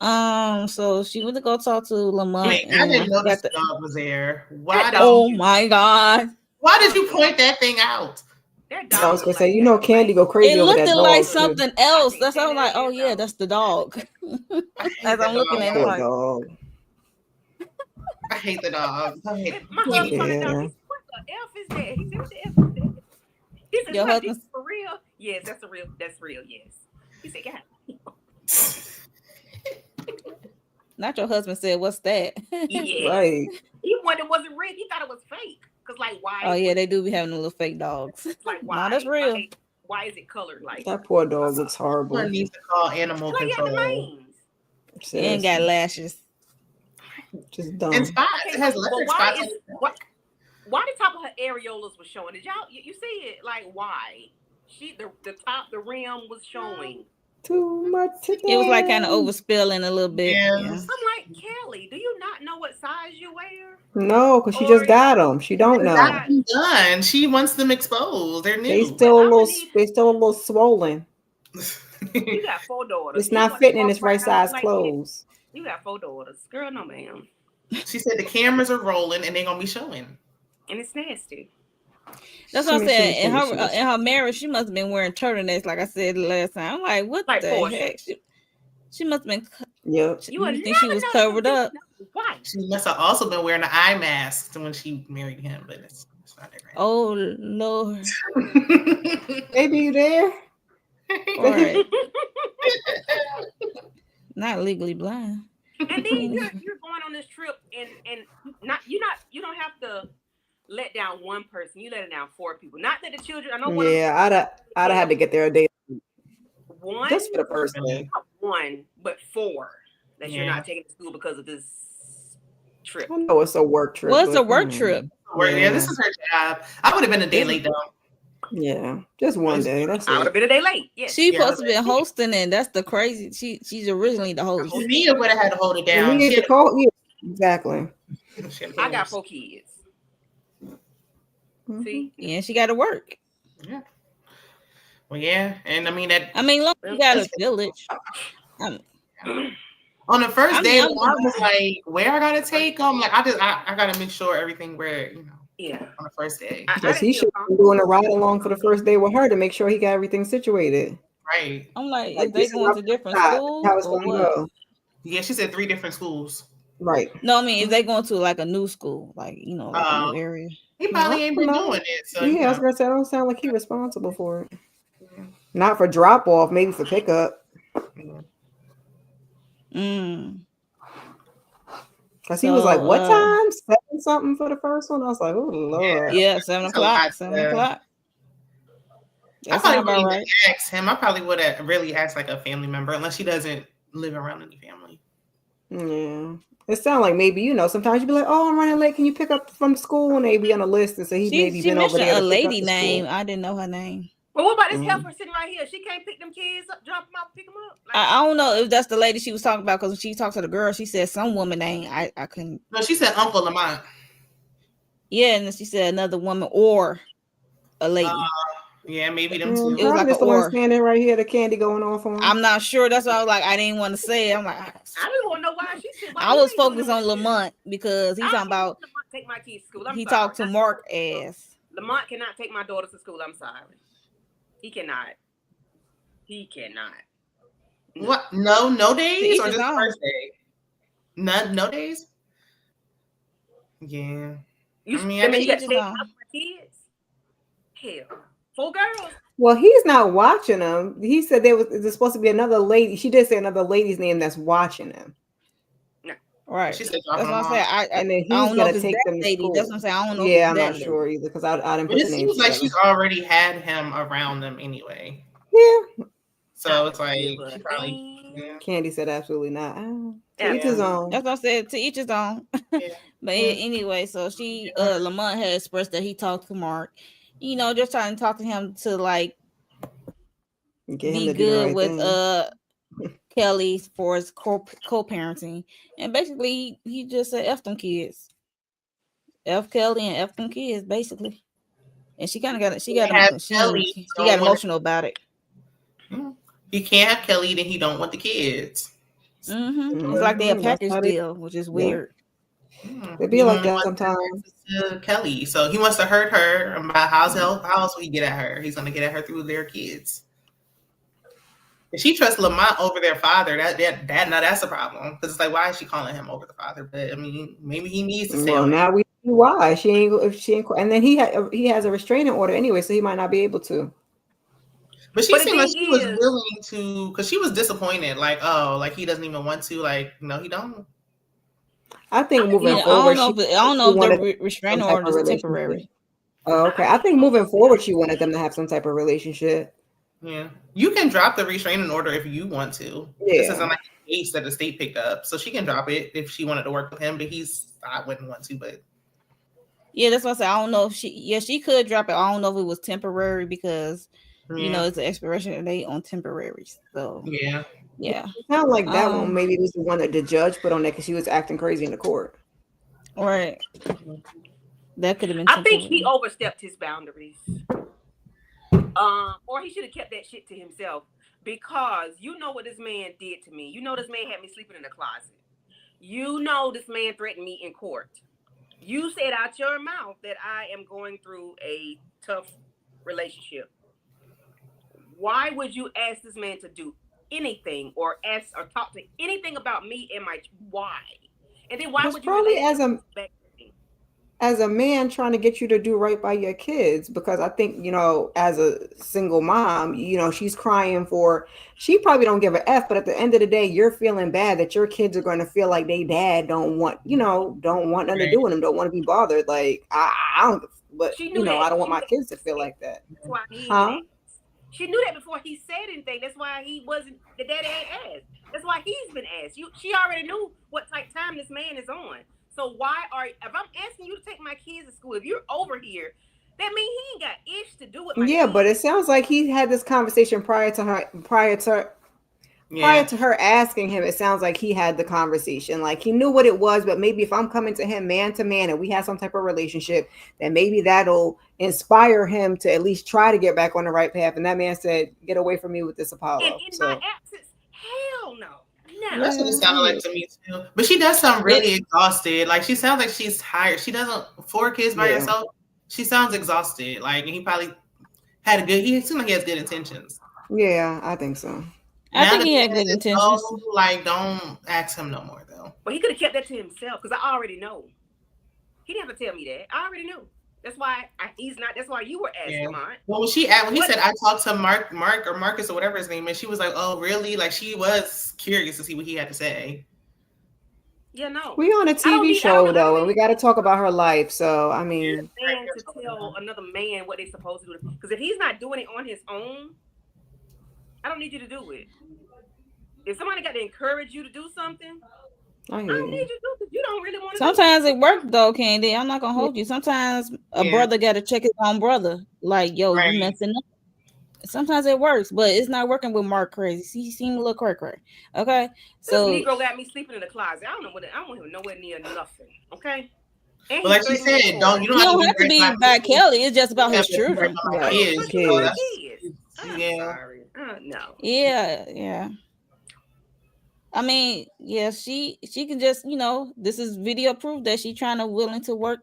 So she went to go talk to Lamont. Wait, I didn't know the dog was there. Oh my God! Why did you point that thing out? I was gonna say, Candy go crazy over that dog. It looked like something else. That's how I'm like, oh yeah, that's the dog. As I'm looking at it, like, dog. I hate the dog. My husband told the dog, what the F is that? He said, what the F is that? He said, your husband for real? Yes, that's real, yes. He said, God. Not your husband said, what's that? Yeah. Right. He wondered, was it real? He thought it was fake. Because, like, why? Oh, yeah, they do be having little fake dogs. Like, why? No, that's real. Why is it colored like that? Poor dog looks horrible. Someone needs to call animal control. He ain't got lashes. Just dumb. And spots. It has leopard spots. Why the top of her areolas was showing? Did y'all you see it? Like, why? The top, the rim was showing. Too much today. It was like kind of overspilling a little bit. Yeah. I'm like, Kelly, do you not know what size you wear? No, because she just got them. She don't know. Done. She wants them exposed. They're new. They still a little swollen. You got 4 daughters. It's not fitting in its right size clothes. You got 4 daughters. Girl, no ma'am. She said the cameras are rolling and they're gonna be showing. And it's nasty. That's what I'm saying. In her marriage, she must have been wearing turtlenecks, like I said the last time. I'm like, what the heck? She must have been. Yep. You think she was covered up? Why? She must have also been wearing an eye mask when she married him, but it's not that great. Oh Lord. Baby, you there? All right. Not legally blind. And then you're going on this trip and you don't have to let down one person. You let down 4 people. Not that the children. I know. Yeah, I'd have had to get there a day. One just for the first day. 1, but 4 that you're not taking to school because of this trip. I know it's a work trip. Well, it's a work trip. Yeah, this is her job. I would have been a day late though. Yeah, just one day. That's I would have been a day late. Yes. She's supposed to be hosting, and that's the crazy. She's originally the host. Mia would have had to hold it down. Exactly. I got 4 kids. Mm-hmm. See, yeah, she got to work. Yeah. Well, yeah, and I mean look, you got a village. On the first day, I was like, "Where I gotta take them?" Like, I gotta make sure everything where Yeah. On the first day, because he should be doing a ride along for the first day with her to make sure he got everything situated. Right. I'm like, is they going to different schools? How it's going to go? Yeah, she said 3 different schools. Right. No, I mean, if they going to like a new school, like like a new area. He probably ain't been doing it. So yeah, I was gonna say, I don't sound like he's responsible for it. Not for drop off, maybe for pickup. Because he was like, what time? 7 something for the first one? I was like, oh, Lord. Yeah, 7 o'clock. 7 o'clock. That's I probably wouldn't even ask him. I probably would have really asked like a family member, unless she doesn't live around any family. Yeah. It sounds like maybe, sometimes you'd be like, oh, I'm running late. Can you pick up from school? And they'd be on the list. And so he'd maybe been over there to a lady name. I didn't know her name. Well, what about this helper sitting right here? She can't pick them kids up, drop them off, pick them up. Like, I don't know if that's the lady she was talking about, because when she talked to the girl, she said some woman name. I couldn't. No, she said Uncle Lamont. Yeah, and then she said another woman or a lady. Yeah, maybe them two. It was like the one standing right here, the candy going off on. I'm not sure. That's why I was like, I didn't want to say it. I'm like, I didn't want to know why she said. I was focused on Lamont because he's talking about. Lamont take my kids to school. He talked to Mark as. Lamont cannot take my daughter to school. I'm sorry. He cannot. He cannot. What? No days or just first day? No days. Yeah. You got to take my kids. Hell. 4 girls. Well, he's not watching them. He said there's supposed to be another lady. She did say another lady's name that's watching them. No. Right. She said, that's what I'm saying. And then he's going to take them to school. That's what I'm saying. I don't know. Yeah, I'm not sure either because I didn't put the name. It seems like she's already had him around them anyway. Yeah. So it's like she probably. Yeah. Candy said absolutely not. To each his own. That's what I said. To each his own. Yeah. But anyway, so Lamont had expressed that he talked to Mark. Just trying to talk to him to like be good with Kelly for his co-parenting, and basically he just said F them kids, F Kelly and F them kids basically, and she kind of got got emotional about it. He can't have Kelly, then he don't want the kids. It's like they a package deal, which is weird. It be like that sometimes. Kelly, so he wants to hurt her. About how else will he get at her? He's gonna get at her through their kids. If she trusts Lamont over their father, that's a problem. Because it's like, why is she calling him over the father? But I mean, maybe he needs to say. Well, now we see why she ain't. And then he has a restraining order anyway, so he might not be able to. But she seemed like she was willing to, because she was disappointed. Like, he doesn't even want to. Like, no, he don't. I think moving forward, I don't know if the restraining order is temporary. Oh, okay. I think moving forward, she wanted them to have some type of relationship. Yeah, you can drop the restraining order if you want to. Yeah. This isn't like a case that the state picked up, so she can drop it if she wanted to work with him. But I wouldn't want to. But yeah, that's what I said. I don't know if she could drop it. I don't know if it was temporary because it's an expiration date on temporaries. So yeah. It sounds like that one maybe was the one that the judge put on there because she was acting crazy in the court. Right. That could have been. I think he overstepped his boundaries. Or he should have kept that shit to himself, because you know what this man did to me. You know this man had me sleeping in the closet. You know this man threatened me in court. You said out your mouth that I am going through a tough relationship. Why would you ask this man to do anything or ask or talk to anything about me and my why? And then why would you probably as a man trying to get you to do right by your kids? Because I think, as a single mom, she's crying she probably don't give a F, but at the end of the day, you're feeling bad that your kids are going to feel like they dad don't want nothing to do with them, don't want to be bothered. Like, I don't, but I don't want my kids to feel like that. That's why she knew that before he said anything. That's why he wasn't, the daddy ain't asked. That's why he's been asked. She already knew what type time this man is on. So if I'm asking you to take my kids to school, if you're over here, that means he ain't got ish to do with my kids. But it sounds like he had this conversation prior to her asking him. It sounds like he had the conversation. Like he knew what it was, but maybe if I'm coming to him man to man and we have some type of relationship, then maybe that'll inspire him to at least try to get back on the right path. And that man said, "Get away from me with this Apollo." And in my absence, hell no. No. That's what it sounded like to me too. But she does sound really exhausted. Like she sounds like she's tired. She doesn't 4 kids by herself. She sounds exhausted. Like, and he probably he seemed like he has good intentions. Yeah, I think so. I think he had good intentions. Don't ask him no more though. Well, he could have kept that to himself because I already know. He didn't have to tell me that. I already knew. That's why he's not. That's why you were asking, mine. Well, when he said I talked to Mark or Marcus or whatever his name is, she was like, "Oh, really?" Like she was curious to see what he had to say. Yeah, no. We on a TV show though, and we got to talk about her life. So I mean, man to tell another man what they're supposed to do. Because if he's not doing it on his own, I don't need you to do it. If somebody got to encourage you to do something, I don't need you to do it. You don't really want to. Sometimes it works though, Candy. I'm not gonna hold you. Sometimes a brother got to check his own brother. Like, yo, you messing up. Sometimes it works, but it's not working with Mark crazy. He seemed a little cray. Okay, so this Negro got me sleeping in the closet. I don't want him nowhere near nothing. Okay. And like she said, you don't have to be about Kelly. It's just about his children. Kids. Yeah. No. Yeah. I mean, yeah, she can just, this is video proof that she's willing to work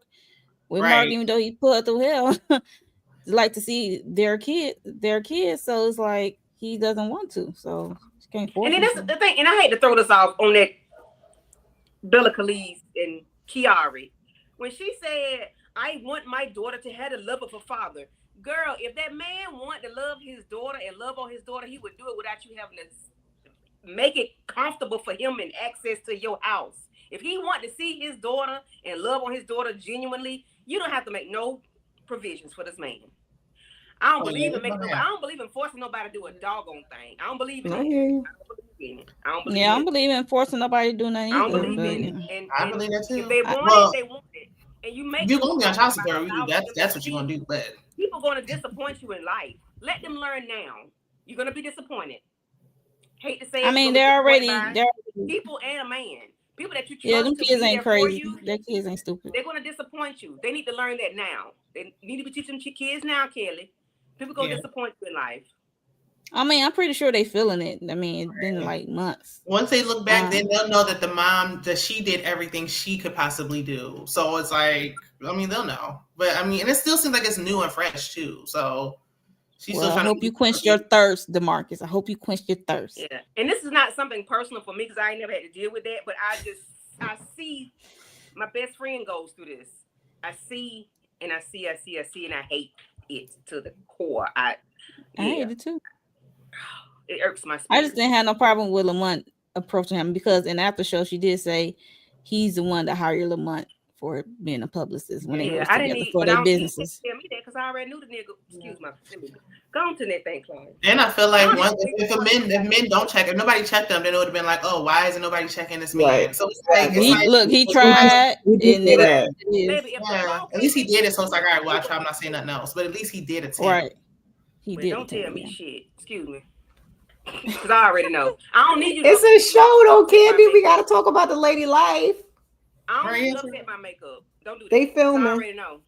with Mark, even though he put her through hell. Like to see their kids. So it's like he doesn't want to. So she can't force him. And then that's the thing. And I hate to throw this off on that Bella Khalees and Kiari. When she said, I want my daughter to have the love of her father. Girl, if that man wanted to love his daughter and love on his daughter, he would do it without you having to make it comfortable for him and access to your house. If he wanted to see his daughter and love on his daughter genuinely, you don't have to make no provisions for this man. I don't believe in forcing nobody to do a doggone thing. I don't believe in it. I don't believe in forcing nobody to do nothing. I don't believe in it. And I believe that too. If they want it, they want it. And you make you're gonna be on child support. That's what you're gonna do. But people going to disappoint you in life. Let them learn now. You're gonna be disappointed. Hate to say it. I mean, they're already people and a man. People that you trust. Yeah, them kids ain't crazy. Their kids ain't stupid. They're gonna disappoint you. They need to learn that now. They need to be teaching kids now, Kelly. People gonna disappoint you in life. I mean, I'm pretty sure they feeling it. I mean, it's been like months. Once they look back, then they'll know that the mom, that she did everything she could possibly do. So it's like, I mean, they'll know. But I mean, and it still seems like it's new and fresh too. So she's still trying I hope you quenched your thirst, DeMarcus. I hope you quenched your thirst. Yeah, and this is not something personal for me because I ain't never had to deal with that. But I see my best friend goes through this. I see, and I hate it to the core. I hate it too. It irks my spirit. I just didn't have no problem with Lamont approaching him because in the after show she did say he's the one that hired Lamont for being a publicist when they worked together for their businesses. Tell me that because I already knew the nigga. Excuse my. Go on to that thing, Chloe. And I feel like if men don't check, if nobody checked them, then it would have been like, oh, why isn't nobody checking this man? Right. So it's like, he tried. At least he did it. So it's like, all right, well, I try. I'm not saying nothing else, but at least he did it. Right. He did. Don't tell me shit. Excuse me. Because I already know. I don't need you. It's a show, though, Candy. We got to talk about the lady life. I don't need to upset my makeup. Don't do that. They filming. I already know.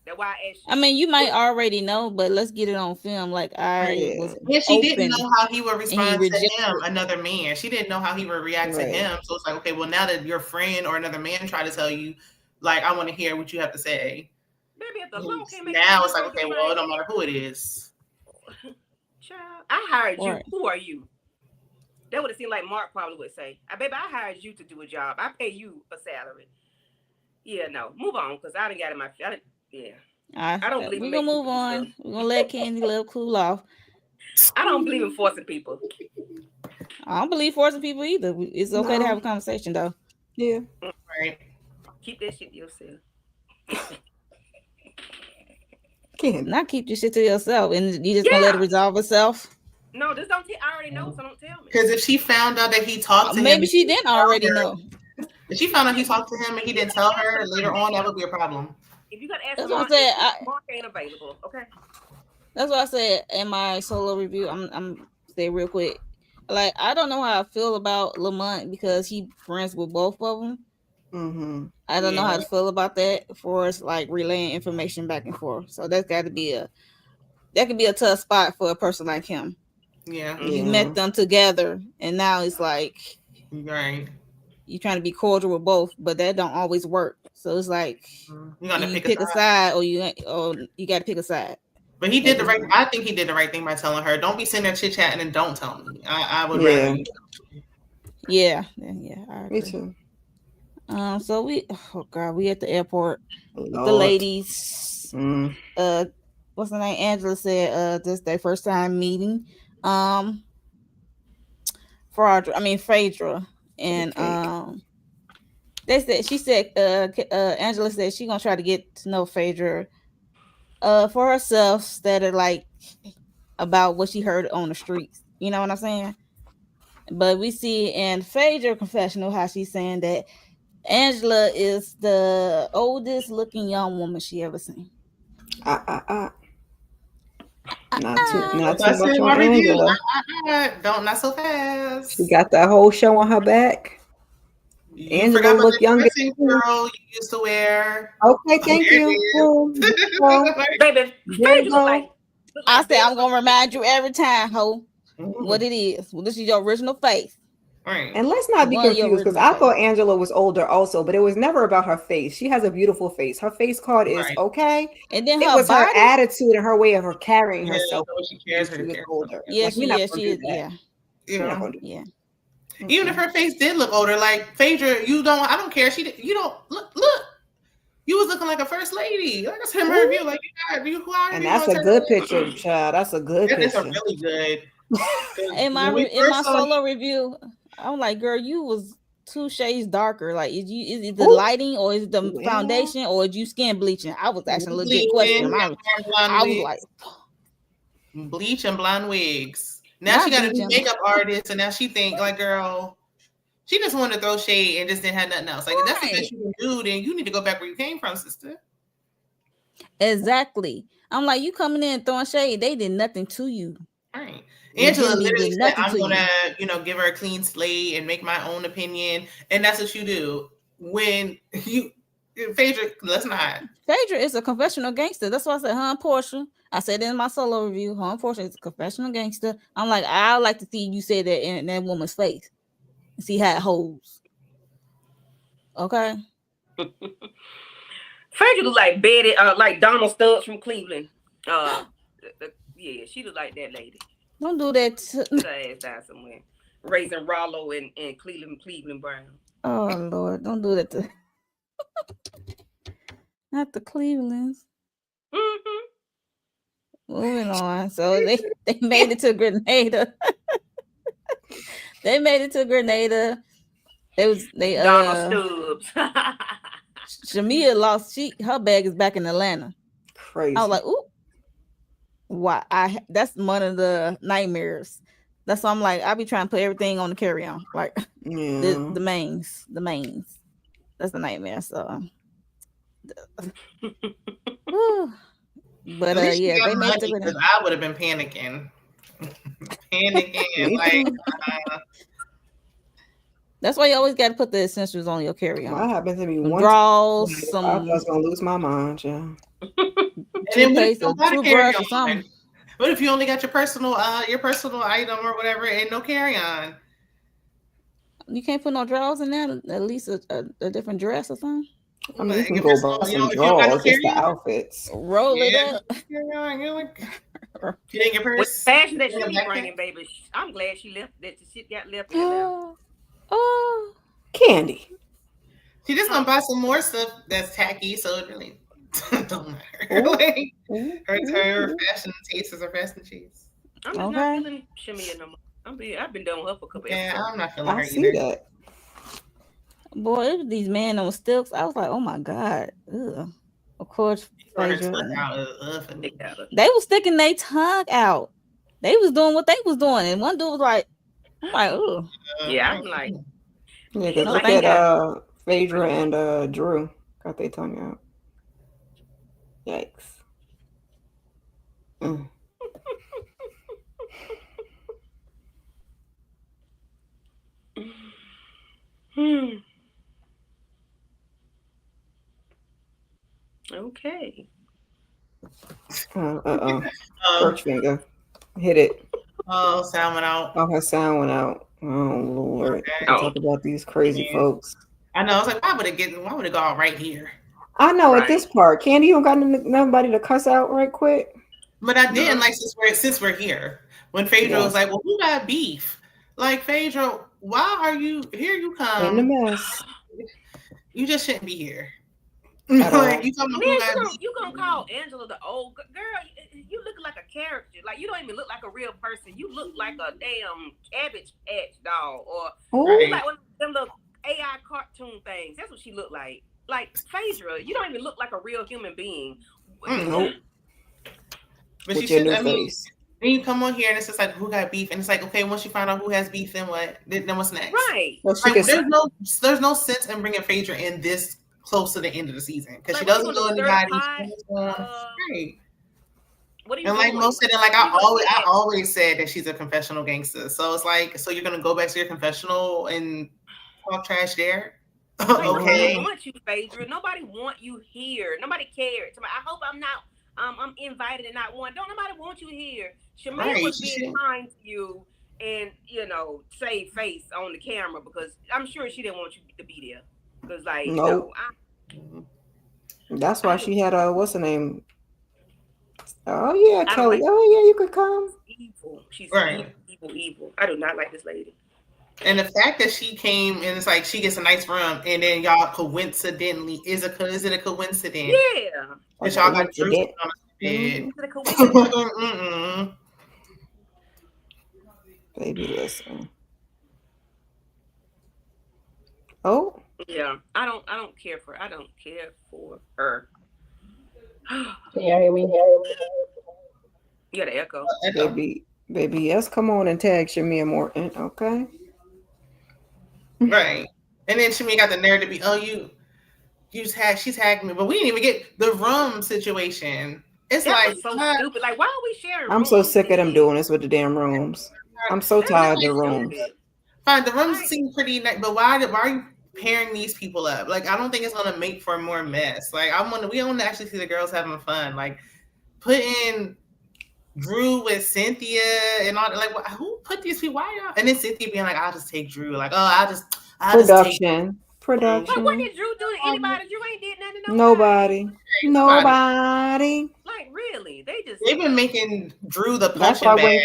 That's why I asked you. I mean, you might already know, but let's get it on film. Like she didn't know how he would respond to him, another man. She didn't know how he would react to him. So it's like, okay, well, now that your friend or another man try to tell you, like, I want to hear what you have to say. Baby, if the law can't make now it's like, okay, well, it don't matter who it is. Child, I hired you. Right. Who are you? That would have seemed like Mark probably would say, baby, I hired you to do a job. I pay you a salary. Yeah, no. Move on, because I didn't got in my... I don't believe we're going to move on. We're going to let Candy Love cool off. I don't believe in forcing people. I don't believe forcing people either. It's okay to have a conversation, though. Yeah. Right. Keep that shit to yourself. Can't not keep your shit to yourself, and you just gonna let it resolve itself. No, just don't. I already know, so don't tell me. Because if she found out that he talked to him, maybe she didn't already know. If she found out he talked to him and he didn't tell her later on, that would be a problem. If you gotta ask, that's what I said. Mark ain't available. Okay. That's what I said in my solo review. I'm say real quick. Like, I don't know how I feel about Lamont because he friends with both of them. Mm-hmm. I don't know how to feel about that for us, like relaying information back and forth. So that's got to be that could be a tough spot for a person like him. Yeah, you met them together, and now it's like right. You're trying to be cordial with both, but that don't always work. So it's like you pick a side, or you got to pick a side. But he did the right. I think he did the right thing by telling her, "Don't be sitting there chit chatting and don't tell me." I would rather. Yeah, I agree. Me too. So we at the airport with the ladies. What's the name? Angela said this their first time meeting. Phaedra and She said, Angela said she gonna try to get to know Phaedra, for herself, instead of like about what she heard on the streets. You know what I'm saying? But we see in Phaedra confessional how she's saying that Angela is the oldest looking young woman she ever seen. Not too That's much my on review. Angela. Don't, not so fast. She got that whole show on her back. You Angela forgot about look the younger. dressing, girl, you used to wear. Okay, thank you. Baby, Phaedra look like I said I'm gonna remind you every time, ho, Mhm. what it is. Well, this is your original face. Right. And let's not be One of your confused, because original I thought face. Angela was older also, but it was never about her face. She has a beautiful face. Her face card is Right. okay. And then It her was her body. attitude and her way of her carrying Yeah, herself. the way she cares She her was care. older. Yeah, Like, we're she not is. gonna She do is. that. Yeah. We're not gonna do Yeah. Even if her face did look older, like Phaedra, I don't care. You don't look. You was looking like a first lady. Like I said in my review, like And that's a good picture, child. That's a good That is a picture. really good. In my solo review, I'm like, girl, you was 2 shades darker. Like, is it the lighting, or is it the foundation, or is you skin bleaching? I was asking a legit question. I was like, bleach and blonde wigs. Now she got a new makeup artist, and now she think like, girl, she just wanted to throw shade and just didn't have nothing else. Like, if that's the best you can do, then you need to go back where you came from, sister. Exactly. I'm like, you coming in throwing shade, they did nothing to you. Right. Angela literally did said, nothing I'm to gonna, give her a clean slate and make my own opinion. And that's what you do. When Phaedra, let's not. Phaedra is a confessional gangster. That's why I said her and Portia. I said in my solo review, her and Portia is a confessional gangster. I'm like, I like to see you say that in that woman's face. See how it holds. Okay. Phaedra look like Betty, like Donald Stubbs from Cleveland. Yeah, she look like that lady. Don't do that. Put her ass down somewhere. Raising Rollo and Cleveland Brown. Oh Lord, don't do that to not the Clevelands. Mm-hmm. Moving on. So they made it to Grenada. They made it to Grenada. Donald Stubbs. Shamia lost. Her bag is back in Atlanta. Crazy. I was like, ooh. Why? That's one of the nightmares. That's why I'm like, I be trying to put everything on the carry-on, like the mains. That's the nightmare. So, but yeah, they made it. I would have been panicking. Like. That's why you always got to put the essentials on your carry-on. What happened to me once? Draws, some. I was gonna lose my mind, yeah. Toothpaste, a toothbrush, or something. What if you only got your personal item or whatever and no carry-on? You can't put no drawers in there. At least a different dress or something. I mean, you can go buy some drawers, just the outfits. Roll it up. You didn't get purse. With fashion that she be bringing, baby, I'm glad she left. That the shit got left in there. Oh, Candy. She just gonna buy some more stuff that's tacky, so it really don't matter. Like, her fashion taste is her fashion taste. I'm just not feeling Shamia no more. I've been done with her for a couple episodes. I'm not feeling her I see that. Boy, it was these men on stilts. I was like, oh my God. Ugh. Of course, they was sticking their tongue out. They was doing what they was doing, and one dude was like, I'm like, oh. Yeah, I'm like. Yeah, because look at Phaedra and Drew got their tongue out. Yikes. Okay. Church finger. Hit it. Oh, sound went out. Oh, her sound went out. Oh Lord. Okay. Talk about these crazy folks. I know. I was like, why would it go out right here? I know at this part. Candy, you don't got nobody to cuss out right quick. But I didn't like since we're here. When Phaedra was like, well, who got beef? Like, Phaedra, why are you here? You come in the mess. You just shouldn't be here. Like, you gonna call Angela the old girl? You look like a character. Like, you don't even look like a real person. You look like a damn Cabbage Patch doll, or like one of them little AI cartoon things. That's what she looked like. Like Phaedra, you don't even look like a real human being. Nope. But With she your should. new I mean, face. then you come on here and it's just like, who got beef? And it's like, okay, once you find out who has beef, then what? Then what's next? Right. Well, she Like, can, there's no sense in bringing Phaedra in this close to the end of the season because Like, she what you doesn't gonna know do, stir the anybody. pot? Right. What are you And like doing? most said, like You gonna do I that? always said that she's a confessional gangster. So it's like, so you're gonna go back to your confessional and talk trash there? Like, Okay. nobody wants you, Phaedra. Nobody want you here. Nobody cares. I hope I'm not. I'm invited and not one. Don't nobody want you here. Shamia Right, was she being should. kind to you and save face on the camera because I'm sure she didn't want you to be there. Because like Nope. That's why she had what's her name? Oh yeah, I don't Kelly. like- Oh yeah, you could come. evil. She's Right. evil. I do not like this lady. And the fact that she came and it's like she gets a nice room and then y'all coincidentally is it a coincidence? Yeah. That y'all got Drew Coincident. on the bed. Is it a coincidence? Mm-mm. Baby, listen. Oh, Yeah. I don't care for her. I don't care for her. Yeah, hear me. You got an echo. baby, yes, come on and tag Shamia Morton, okay? Right. And then Shimmy got the nerve to be, she tagged me, but we didn't even get the room situation. It's That like was so stupid. Like, why are we sharing? I'm so sick of them doing this with the damn rooms. I'm so tired of the rooms. Fine, the rooms seem pretty nice, but why are you pairing these people up? Like, I don't think it's gonna make for more mess. Like, we want to actually see the girls having fun. Like, put in Drew with Cynthia and all that. Like, who put these people? Why y'all? And then Cynthia being like, I'll just take Drew. Like, I'll just Production. But what did Drew do to anybody? Drew ain't did nothing to Nobody. Like, really? They've been making Drew the punching bag.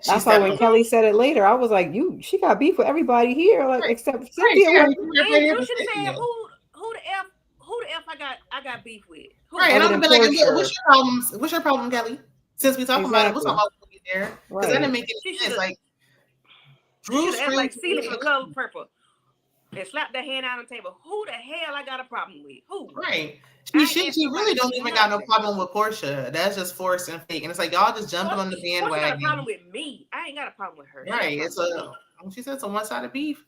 That's why when Kelly said it later, I was like, she got beef with everybody here, like except Cynthia. And Drew should have said, who the F I got beef with? Right, and I'm like, what's your problems? What's your problem, Kelly? Since we talking about it, what's about there? Because that didn't make any sense. Like Drew's friends, like Celia from Color Purple, and slap their hand out on the table. Who the hell I got a problem with? Who? Right. She really don't even got no problem with Portia. That's just forced and fake. And it's like y'all just jumping on the bandwagon. Portia got a problem with me. I ain't got a problem with her. Right. She said it's a one-sided beef.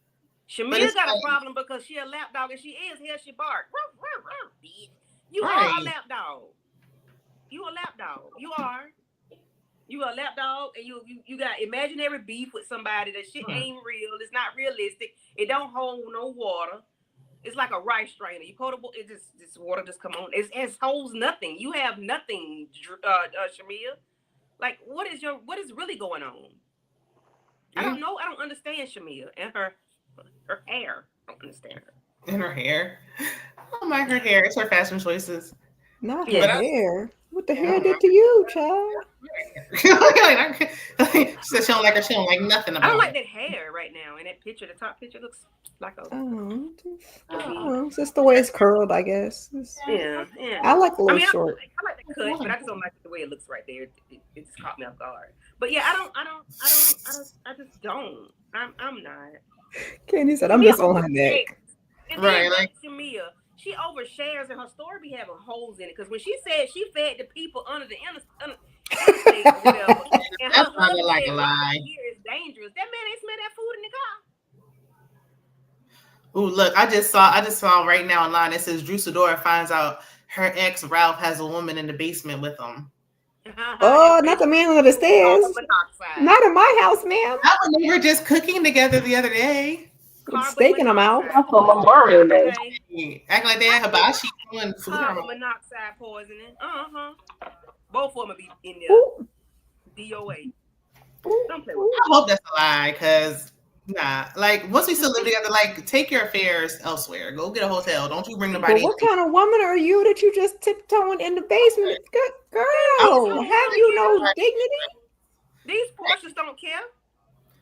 Shamia got a problem because she a lap dog and she is here. She bark. You are a lap dog. You a lap dog. You are. You a lap dog, and you got imaginary beef with somebody. That shit ain't real. It's not realistic. It don't hold no water. It's like a rice strainer. You potable. It just this water just come on. It holds nothing. You have nothing, Shamia. Like what is really going on? I don't know. I don't understand Shamia and her hair. I don't understand her. And her hair. I don't mind her hair. It's her fashion choices. Not her hair. What the hair did to you, child? She said she don't like her. She don't like nothing about I don't like that hair right now. In that picture, the top picture looks like a. It's just the way it's curled, I guess. Yeah. I like a little short. I like the cut, but I just don't like the way it looks right there. It just caught me off guard. But yeah, I just don't. I'm not. Candy said, "I'm just on her neck." Right, like Shamia. She overshares and her story be having holes in it. Because when she said she fed the people under the interstate or whatever, and her husband like a said, lie. Here is dangerous. That man ain't smell that food in the car. Ooh, look, I just saw right now online. It says Drew Sidora finds out her ex Ralph has a woman in the basement with him. Oh, not the man under the stairs. Not in my house, ma'am. They were just cooking together the other day. Staking them out. That's for Memorial Day. Acting like they had hibachi doing food. Carbon monoxide poisoning. Both of them be in there. DOA. Don't play with me. I hope that's a lie, because like once we still live together, like take your affairs elsewhere. Go get a hotel. Don't you bring nobody. But what kind of woman are you that you just tiptoeing in the basement? Good girl, have you no dignity? These Porsches don't care.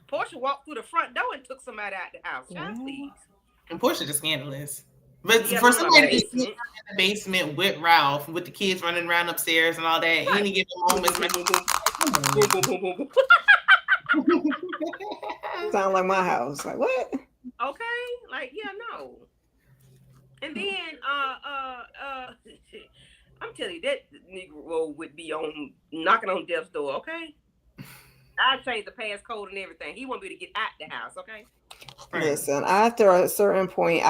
Portia walked through the front door and took somebody out the house. Child, please. And Portia just scandalous. But for somebody to be in the basement with Ralph, with the kids running around upstairs and all that, any given moment. Sound like my house. Like what? Okay, like no. And then I'm telling you, that Negro would be on knocking on death's door, okay? I changed the passcode and everything. He won't be able to get out the house, okay? Listen, after a certain point,